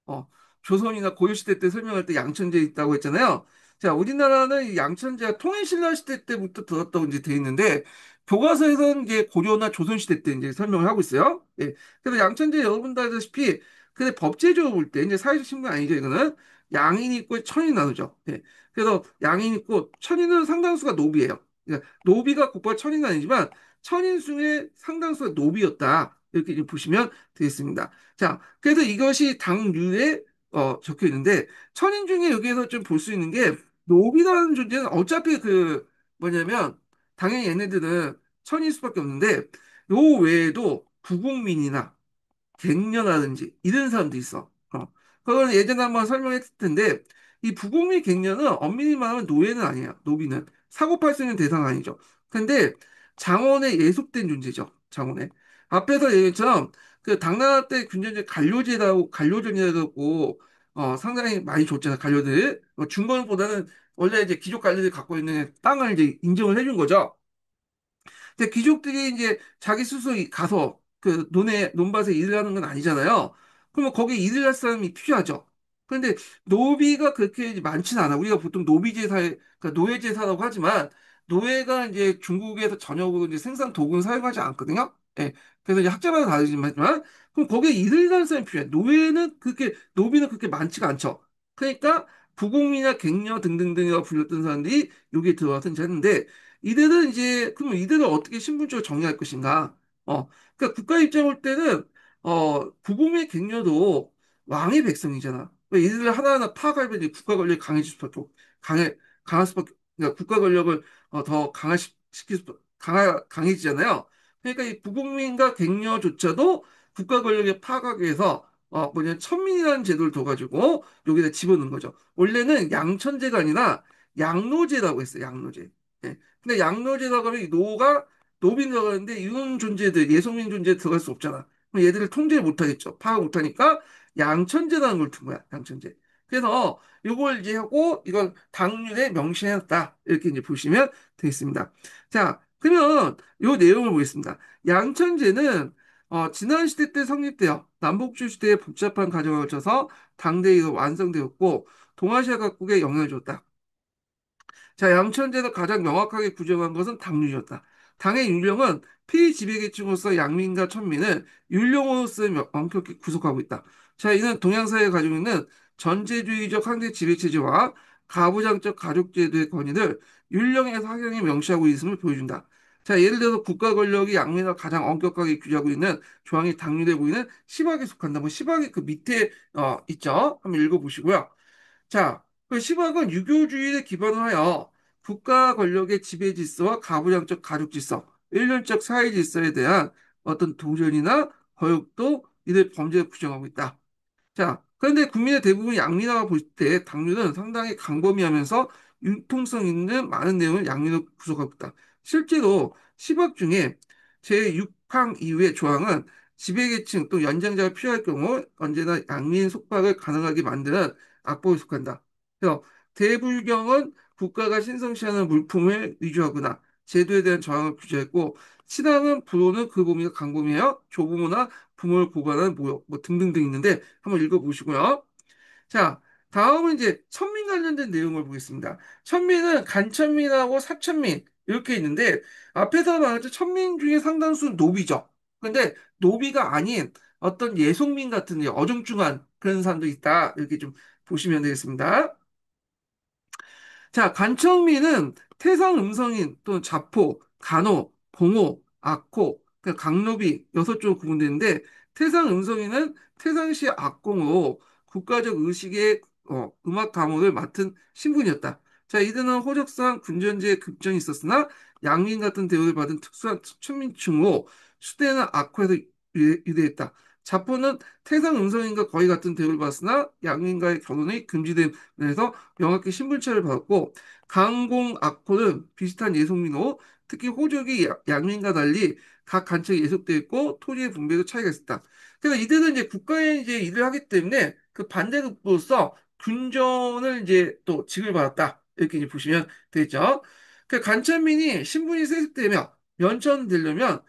어, 조선이나 고려시대 때 설명할 때 양천제 있다고 했잖아요. 자, 우리나라는 이 양천제가 통일신라 시대 때부터 들었다고 이제 돼 있는데, 교과서에서는 이제 고려나 조선시대 때 이제 설명을 하고 있어요. 예. 그래서 양천제 여러분도 알다시피, 근데 법제적으로 볼 때, 이제 사회적 신분 아니죠, 이거는. 양인이 있고 천인이 나누죠. 예. 그래서 양인이 있고, 천인은 상당수가 노비예요. 그러니까 노비가 곧바로 천인은 아니지만, 천인 중에 상당수가 노비였다. 이렇게 이제 보시면 되겠습니다. 자, 그래서 이것이 당류에 적혀 있는데 천인 중에 여기에서 좀 볼 수 있는 게 노비라는 존재는 어차피 그 뭐냐면 당연히 얘네들은 천일 수밖에 없는데 요 외에도 부국민이나 갱년하든지 이런 사람도 있어. 그건 예전에 한번 설명했을 텐데 이 부곡리 갱년은 엄밀히 말하면 노예는 아니에요. 노비는. 사고 팔 수 있는 대상 아니죠. 근데 장원에 예속된 존재죠. 장원에. 앞에서 얘기했처럼 그 당나라 때 군전제 간료제라고 간료전이라고 상당히 많이 줬잖아요. 간료들. 준 거보다는 원래 이제 귀족 관리들이 갖고 있는 땅을 이제 인정을 해준 거죠. 근데 귀족들이 이제 자기 스스로 가서 그 논밭에 일을 하는 건 아니잖아요. 그러면 거기에 일을 할 사람이 필요하죠. 그런데 노비가 그렇게 많지는 않아. 우리가 보통 노비제사에, 그러니까 노예제사라고 하지만 노예가 이제 중국에서 전역으로 이제 생산 도구를 사용하지 않거든요. 예. 그래서 이제 학자마다 다르지만 그럼 거기에 일을 하는 사람이 필요해. 노비는 그렇게 많지가 않죠. 그러니까 부공이나 갱녀 등등등이라고 불렸던 사람들이 여기에 들어와서 이제 했는데 이들은 이제 그러면 이들을 어떻게 신분적으로 정리할 것인가? 그러니까 국가 입장 올 때는 부공의 갱녀도 왕의 백성이잖아. 그러니까 이들을 하나하나 파악하면 이제 국가 권력이 강해질 수밖에 강할 수밖에 그러니까 국가 권력을 더 강해지잖아요. 그러니까 이 부국민과 갱녀조차도 국가 권력에 파악하기 위해서 뭐냐 천민이라는 제도를 둬가지고 여기다 집어넣은 거죠. 원래는 양천제가 아니라 양로제라고 했어요. 양로제. 예. 근데 양로제라고 하면 이 노가 노빈 들어가는데 이런 존재들 예성민 존재 들어갈 수 없잖아. 그럼 얘들을 통제를 못하겠죠. 파악 못하니까 양천제라는 걸 둔 거야. 양천제. 그래서 이걸 이제 하고 이걸 당률에 명시해놨다. 이렇게 이제 보시면 되겠습니다. 자, 그러면 이 내용을 보겠습니다. 양천제는 지난 시대 때 성립되어 남북주 시대의 복잡한 과정을 거쳐서 당대에 완성되었고 동아시아 각국에 영향을 줬다. 자, 양천제에서 가장 명확하게 구정한 것은 당률이었다. 당의 율령은 피지배계층으로서 양민과 천민을 율령으로서 엄격히 구속하고 있다. 자, 이는 동양사회가 가지고 있는 전제주의적 상대 지배체제와 가부장적 가족제도의 권위를 율령에서 확연히 명시하고 있음을 보여준다. 자, 예를 들어서 국가 권력이 양민을 가장 엄격하게 규정하고 있는 조항이 당률에 보이는 시박에 속한다. 뭐 시박이 그 밑에 있죠? 한번 읽어보시고요. 자, 그 시각은 유교주의를 기반으로 하여 국가 권력의 지배 질서와 가부장적 가족 질서, 일률적 사회 질서에 대한 어떤 도전이나 거역도 이들 범죄를 규정하고 있다. 자, 그런데 국민의 대부분 양민화가 볼 때 당류는 상당히 광범위하면서 융통성 있는 많은 내용을 양민으로 구성하고 있다. 실제로 시박 중에 제6항 이후의 조항은 지배계층 또 연장자가 필요할 경우 언제나 양민 속박을 가능하게 만드는 악법에 속한다. 그래서 대불경은 국가가 신성시하는 물품을 위조하거나 제도에 대한 저항을 규제했고 신앙은 부로는 그 범위가 강범위하여 조부모나 부모를 고발하는 모욕 뭐 등등등 있는데 한번 읽어보시고요. 자, 다음은 이제 천민 관련된 내용을 보겠습니다. 천민은 간천민하고 사천민 이렇게 있는데 앞에서 말했죠. 천민 중에 상당수는 노비죠. 근데 노비가 아닌 어떤 예속민 같은 어중중한 그런 사람도 있다. 이렇게 좀 보시면 되겠습니다. 자, 간청미는 태상 음성인 또는 자포, 간호, 봉호, 악호, 강노비 여섯 쪽으로 구분되는데 태상 음성인은 태상시 악공으로 국가적 의식의 음악 가문을 맡은 신분이었다. 자, 이들은 호적상 군전제에 급전이 있었으나 양민 같은 대우를 받은 특수한 천민층으로 수대는 악호에서 유대했다. 자포는 태상 음성인과 거의 같은 대우를 받았으나 양민과의 결혼이 금지된 면에서 명확히 신분차를 받았고 강공 악호는 비슷한 예속민호 특히 호족이 양민과 달리 각 간척이 예속되어 있고 토지의 분배도 차이가 있었다. 그래서 이들은 이제 국가에 이제 일을 하기 때문에 그 반대급부로서 군전을 이제 또 직을 받았다. 이렇게 이제 보시면 되죠. 그 간천민이 신분이 세습되며 면천되려면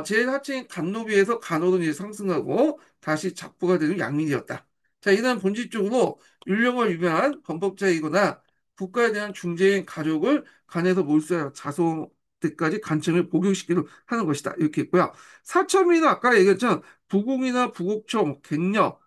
제일 하층인 간노비에서 간호로 이제 상승하고 다시 작부가 되는 양민이었다. 자, 이는 본질적으로 율령을 위반한 범법자이거나 국가에 대한 중재인 가족을 간에서 몰수하여 자손들까지 간청을 복용시키도록 하는 것이다. 이렇게 있고요. 사첨이나 아까 얘기했던 부궁이나 부곡초, 뭐 갱녀,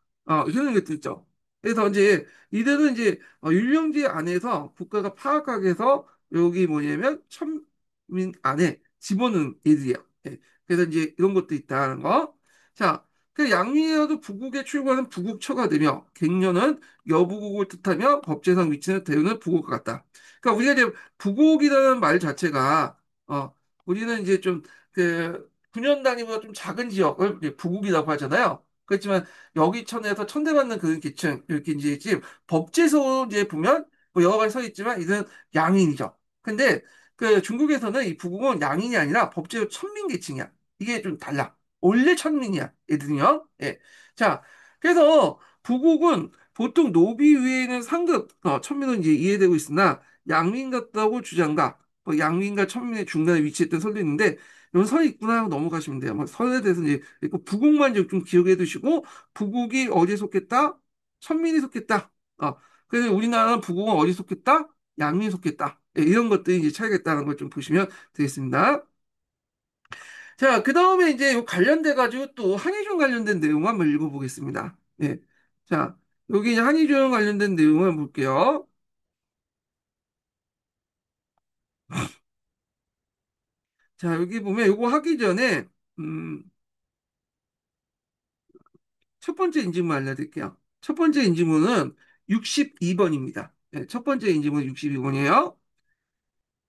이런 것들 있죠. 그래서 이제 이들은 이제 율령제 안에서 국가가 파악하게 해서 여기 뭐냐면 천민 안에 집어넣은 애들이야. 예. 그래서 이제 이런 것도 있다는 거. 자, 그 양미여도 부국에 출구하는 부국처가 되며 갱년은 여부국을 뜻하며 법제상 위치는 대우는 부국 같다. 그러니까 우리가 이제 부국이라는 말 자체가 우리는 이제 좀 그 군현 단위보다 좀 작은 지역을 이제 부국이라고 하잖아요. 그렇지만 여기 천에서 천대받는 그런 계층 이렇게 이제 지금 법제서 이제 보면 뭐 여러 가지 서 있지만 이는 양인이죠. 근데 그 중국에서는 이 부국은 양인이 아니라 법제로 천민 계층이야. 이게 좀 달라. 원래 천민이야. 얘들은요. 예. 자, 그래서 부국은 보통 노비 위에는 상급 천민은 이제 이해되고 있으나 양민 같다고 주장가 뭐 양민과 천민의 중간에 위치했던 설도 있는데 이런 설이 있구나 하고 넘어가시면 돼요. 뭐 설에 대해서 이제 있고 부국만 좀 기억해 두시고 부국이 어디에 속했다? 천민이 속했다. 그래서 우리나라는 부국은 어디 속했다? 양민이 속했다. 예, 이런 것들이 이제 차이가 있다는 걸 좀 보시면 되겠습니다. 자, 그 다음에 이제 요 관련돼 가지고 또 한의종 관련된 내용 한번 읽어보겠습니다. 예. 자, 여기 이제 한의종 관련된 내용을 볼게요. 자, 여기 보면 요거 하기 전에 음, 첫 번째 인증문 알려드릴게요. 첫 번째 인증문은 62번입니다. 첫 번째 인증문은 62번이에요.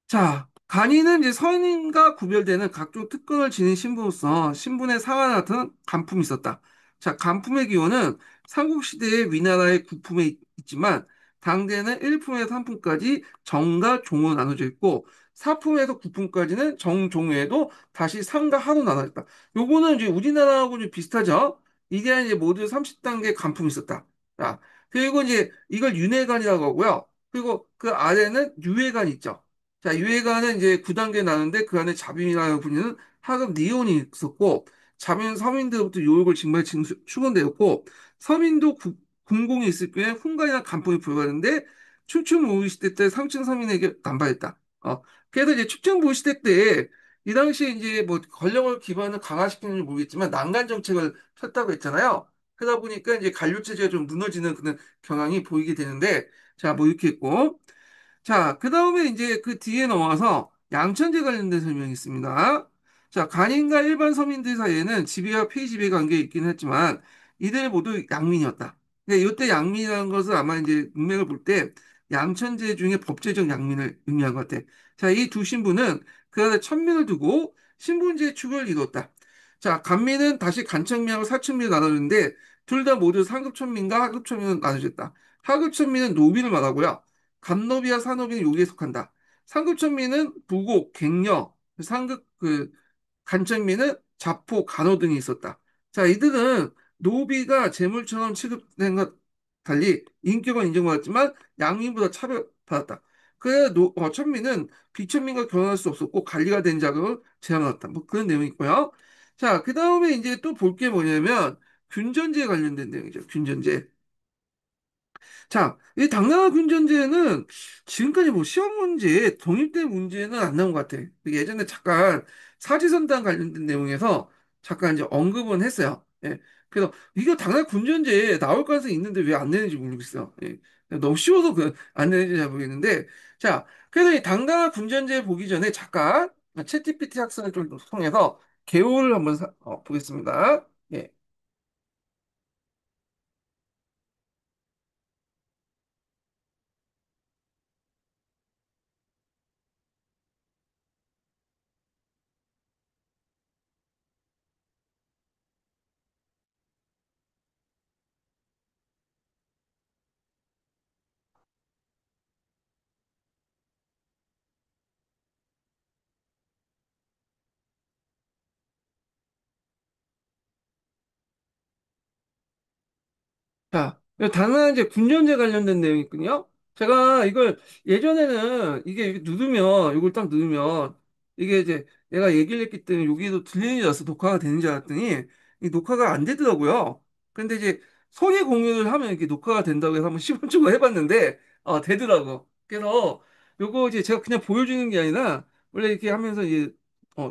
자, 간이는 이제 선인과 구별되는 각종 특권을 지닌 신부로서 신분의 상하 같은 간품이 있었다. 자, 간품의 기호는 삼국시대의 위나라의 구품에 있지만 당대에는 1품에서 3품까지 정과 종으로 나눠져 있고 4품에서 9품까지는 정, 종 외에도 다시 상과 하로 나눠져 있다. 요거는 이제 우리나라하고 좀 비슷하죠? 이게 이제 모두 30단계 간품이 있었다. 자, 그리고 이제 이걸 윤회관이라고 하고요. 그리고 그 아래는 유회관 있죠. 자, 유해관은 이제 9단계 나는데 그 안에 자빈이라는 분은 하급 니온이 있었고, 자빈 서민들로부터 요역을 징발 충원되었고, 서민도 군공이 있을 경우에 훈관이나 간통이 불가는데, 춘추무의 시대 때 상층 서민에게 남발했다. 그래서 이제 축전무의 시대 때, 이 당시에 이제 뭐 권력을 기반을 강화시키는지 모르겠지만, 난간 정책을 폈다고 했잖아요. 그러다 보니까 이제 관료체제가 좀 무너지는 그런 경향이 보이게 되는데, 자, 뭐 이렇게 했고, 자, 그 다음에 이제 그 뒤에 넘어와서 양천제 관련된 설명이 있습니다. 자, 간인과 일반 서민들 사이에는 지배와 폐지배 관계가 있긴 했지만 이들 모두 양민이었다. 근데 이때 양민이라는 것을 아마 이제 문맥을 볼 때 양천제 중에 법제적 양민을 의미한 것 같아. 자, 이 두 신부는 그 안에 천민을 두고 신분제의 축을 이뤘다. 자, 간민은 다시 간천민하고 사천민을 나누는데 둘 다 모두 상급천민과 하급천민을 나눠졌다. 하급천민은 노비를 말하고요. 간노비와 산노비는 여기에 속한다. 상급천민은 부고, 갱려, 상급 간천민은 자포, 간호 등이 있었다. 자, 이들은 노비가 재물처럼 취급된 것 달리 인격은 인정받았지만 양민보다 차별받았다. 천민은 비천민과 결혼할 수 없었고 관리가 된 자격을 제한받았다. 뭐 그런 내용이 있고요. 자, 그 다음에 이제 또 볼 게 뭐냐면 균전제에 관련된 내용이죠. 균전제. 자, 이 당나라 군전제는 지금까지 뭐 시험 문제에 독립된 문제는 안 나온 것 같아. 예전에 잠깐 사지선단 관련된 내용에서 잠깐 이제 언급은 했어요. 예. 그래서 이거 당나라 군전제에 나올 가능성이 있는데 왜 안 내는지 모르겠어요. 예. 너무 쉬워서 안 내는지 잘 모르겠는데. 자, 그래서 이 당나라 군전제 보기 전에 잠깐 챗GPT 학습을 좀 통해서 개요를 한번 보겠습니다. 예. 자, 당연한 이제 군전제 관련된 내용이 있거든요. 제가 이걸 예전에는 이게 누르면 이걸 딱 누르면 이게 이제 내가 얘기를 했기 때문에 여기도 들리는 줄 알았어. 녹화가 되는 줄 알았더니 이 녹화가 안 되더라고요. 근데 이제 소리 공유를 하면 이렇게 녹화가 된다고 해서 한번 시범 적으로 해봤는데 되더라고. 그래서 요거 이제 제가 그냥 보여주는 게 아니라 원래 이렇게 하면서 이제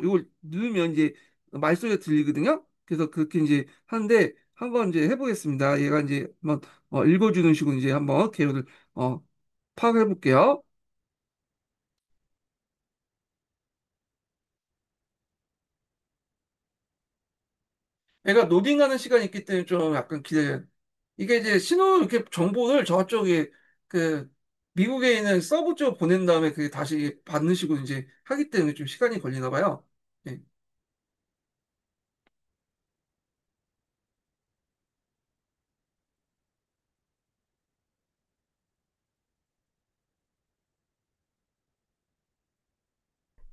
이걸 누르면 이제 말소리가 들리거든요. 그래서 그렇게 이제 하는데 한번 이제 해보겠습니다. 얘가 이제 한번 읽어주는 식으로 이제 한번 개요를 어, 파악해 볼게요. 얘가 로딩하는 시간이 있기 때문에 좀 약간 기다려요. 이게 이제 신호 이렇게 정보를 저쪽에 그 미국에 있는 서버 쪽 보낸 다음에 그게 다시 받는 식으로 이제 하기 때문에 좀 시간이 걸리나 봐요. 예.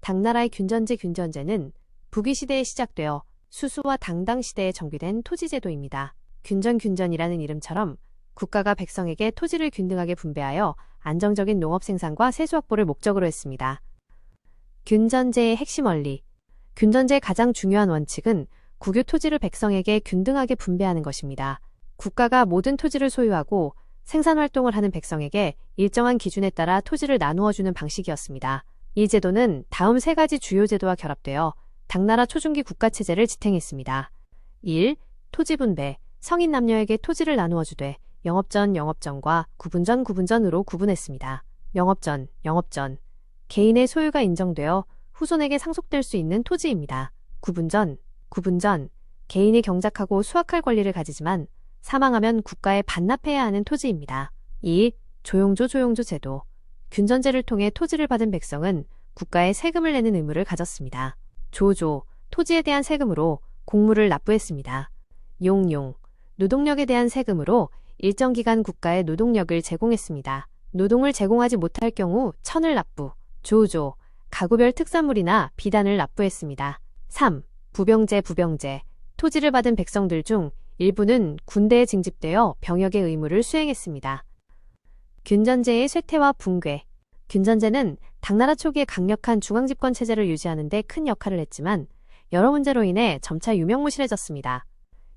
당나라의 균전제는 북위시대에 시작되어 수수와 당당 시대에 정비된 토지제도입니다. 균전이라는 이름처럼 국가가 백성에게 토지를 균등하게 분배하여 안정적인 농업 생산과 세수 확보를 목적으로 했습니다. 균전제의 핵심 원리. 균전제의 가장 중요한 원칙은 국유 토지를 백성에게 균등하게 분배하는 것입니다. 국가가 모든 토지를 소유하고 생산 활동을 하는 백성에게 일정한 기준에 따라 토지를 나누어 주는 방식이었습니다. 이 제도는 다음 세 가지 주요 제도와 결합되어 당나라 초중기 국가체제를 지탱했습니다. 1. 토지 분배. 성인 남녀에게 토지를 나누어 주되 영업전과 구분전으로 구분했습니다. 영업전. 개인의 소유가 인정되어 후손에게 상속될 수 있는 토지입니다. 구분전. 개인이 경작하고 수확할 권리를 가지지만 사망하면 국가에 반납해야 하는 토지입니다. 2. 조용조 제도. 균전제를 통해 토지를 받은 백성은 국가에 세금을 내는 의무를 가졌습니다. 조조. 토지에 대한 세금으로 공물을 납부했습니다. 용. 노동력에 대한 세금으로 일정 기간 국가에 노동력을 제공했습니다. 노동을 제공하지 못할 경우 천을 납부. 조조. 가구별 특산물이나 비단을 납부했습니다. 3. 부병제. 토지를 받은 백성들 중 일부는 군대에 징집되어 병역의 의무를 수행했습니다. 균전제의 쇠퇴와 붕괴. 균전제는 당나라 초기에 강력한 중앙집권 체제를 유지하는 데 큰 역할을 했지만 여러 문제로 인해 점차 유명무실해졌습니다.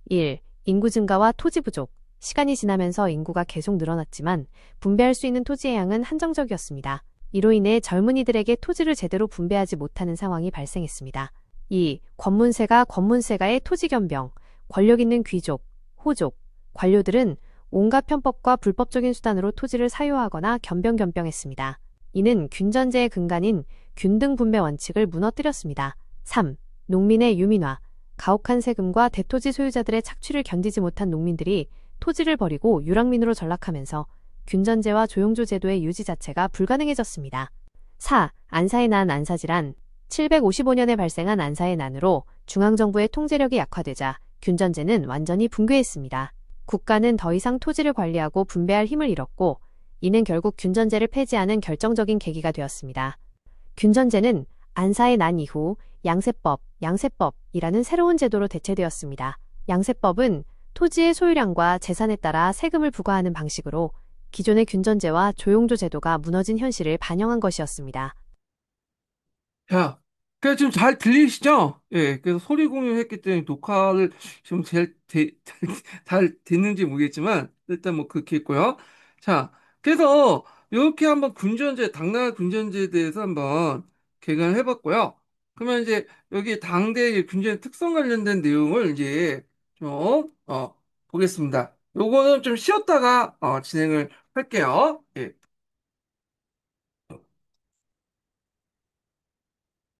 1. 인구 증가와 토지 부족. 시간이 지나면서 인구가 계속 늘어났지만 분배할 수 있는 토지의 양은 한정적이었습니다. 이로 인해 젊은이들에게 토지를 제대로 분배하지 못하는 상황이 발생했습니다. 2. 권문세가의 토지 겸병. 권력 있는 귀족, 호족, 관료들은 온갖 편법과 불법적인 수단으로 토지를 사유하거나 겸병했습니다. 이는 균전제의 근간인 균등 분배 원칙을 무너뜨렸습니다. 3. 농민의 유민화. 가혹한 세금과 대토지 소유자들의 착취를 견디지 못한 농민들이 토지를 버리고 유랑민으로 전락하면서 균전제와 조용조 제도의 유지 자체가 불가능해졌습니다. 4. 안사의 난 안사질환. 755년에 발생한 안사의 난으로 중앙정부의 통제력이 약화되자 균전제는 완전히 붕괴했습니다. 국가는 더 이상 토지를 관리하고 분배할 힘을 잃었고 이는 결국 균전제를 폐지하는 결정적인 계기가 되었습니다. 균전제는 안사의 난 이후 양세법이라는 새로운 제도로 대체되었습니다. 양세법은 토지의 소유량과 재산에 따라 세금을 부과하는 방식으로 기존의 균전제와 조용조 제도가 무너진 현실을 반영한 것이었습니다. 자, 그래서 지금 잘 들리시죠? 예, 그래서 소리 공유했기 때문에 녹화를 지금 잘 됐는지 모르겠지만, 일단 뭐 그렇게 했고요. 자, 그래서 이렇게 한번 당나라 군전제에 대해서 한번 개관을 해봤고요. 그러면 이제 여기 당대 군전의 특성 관련된 내용을 이제 좀, 보겠습니다. 요거는 좀 쉬었다가, 진행을 할게요. 예.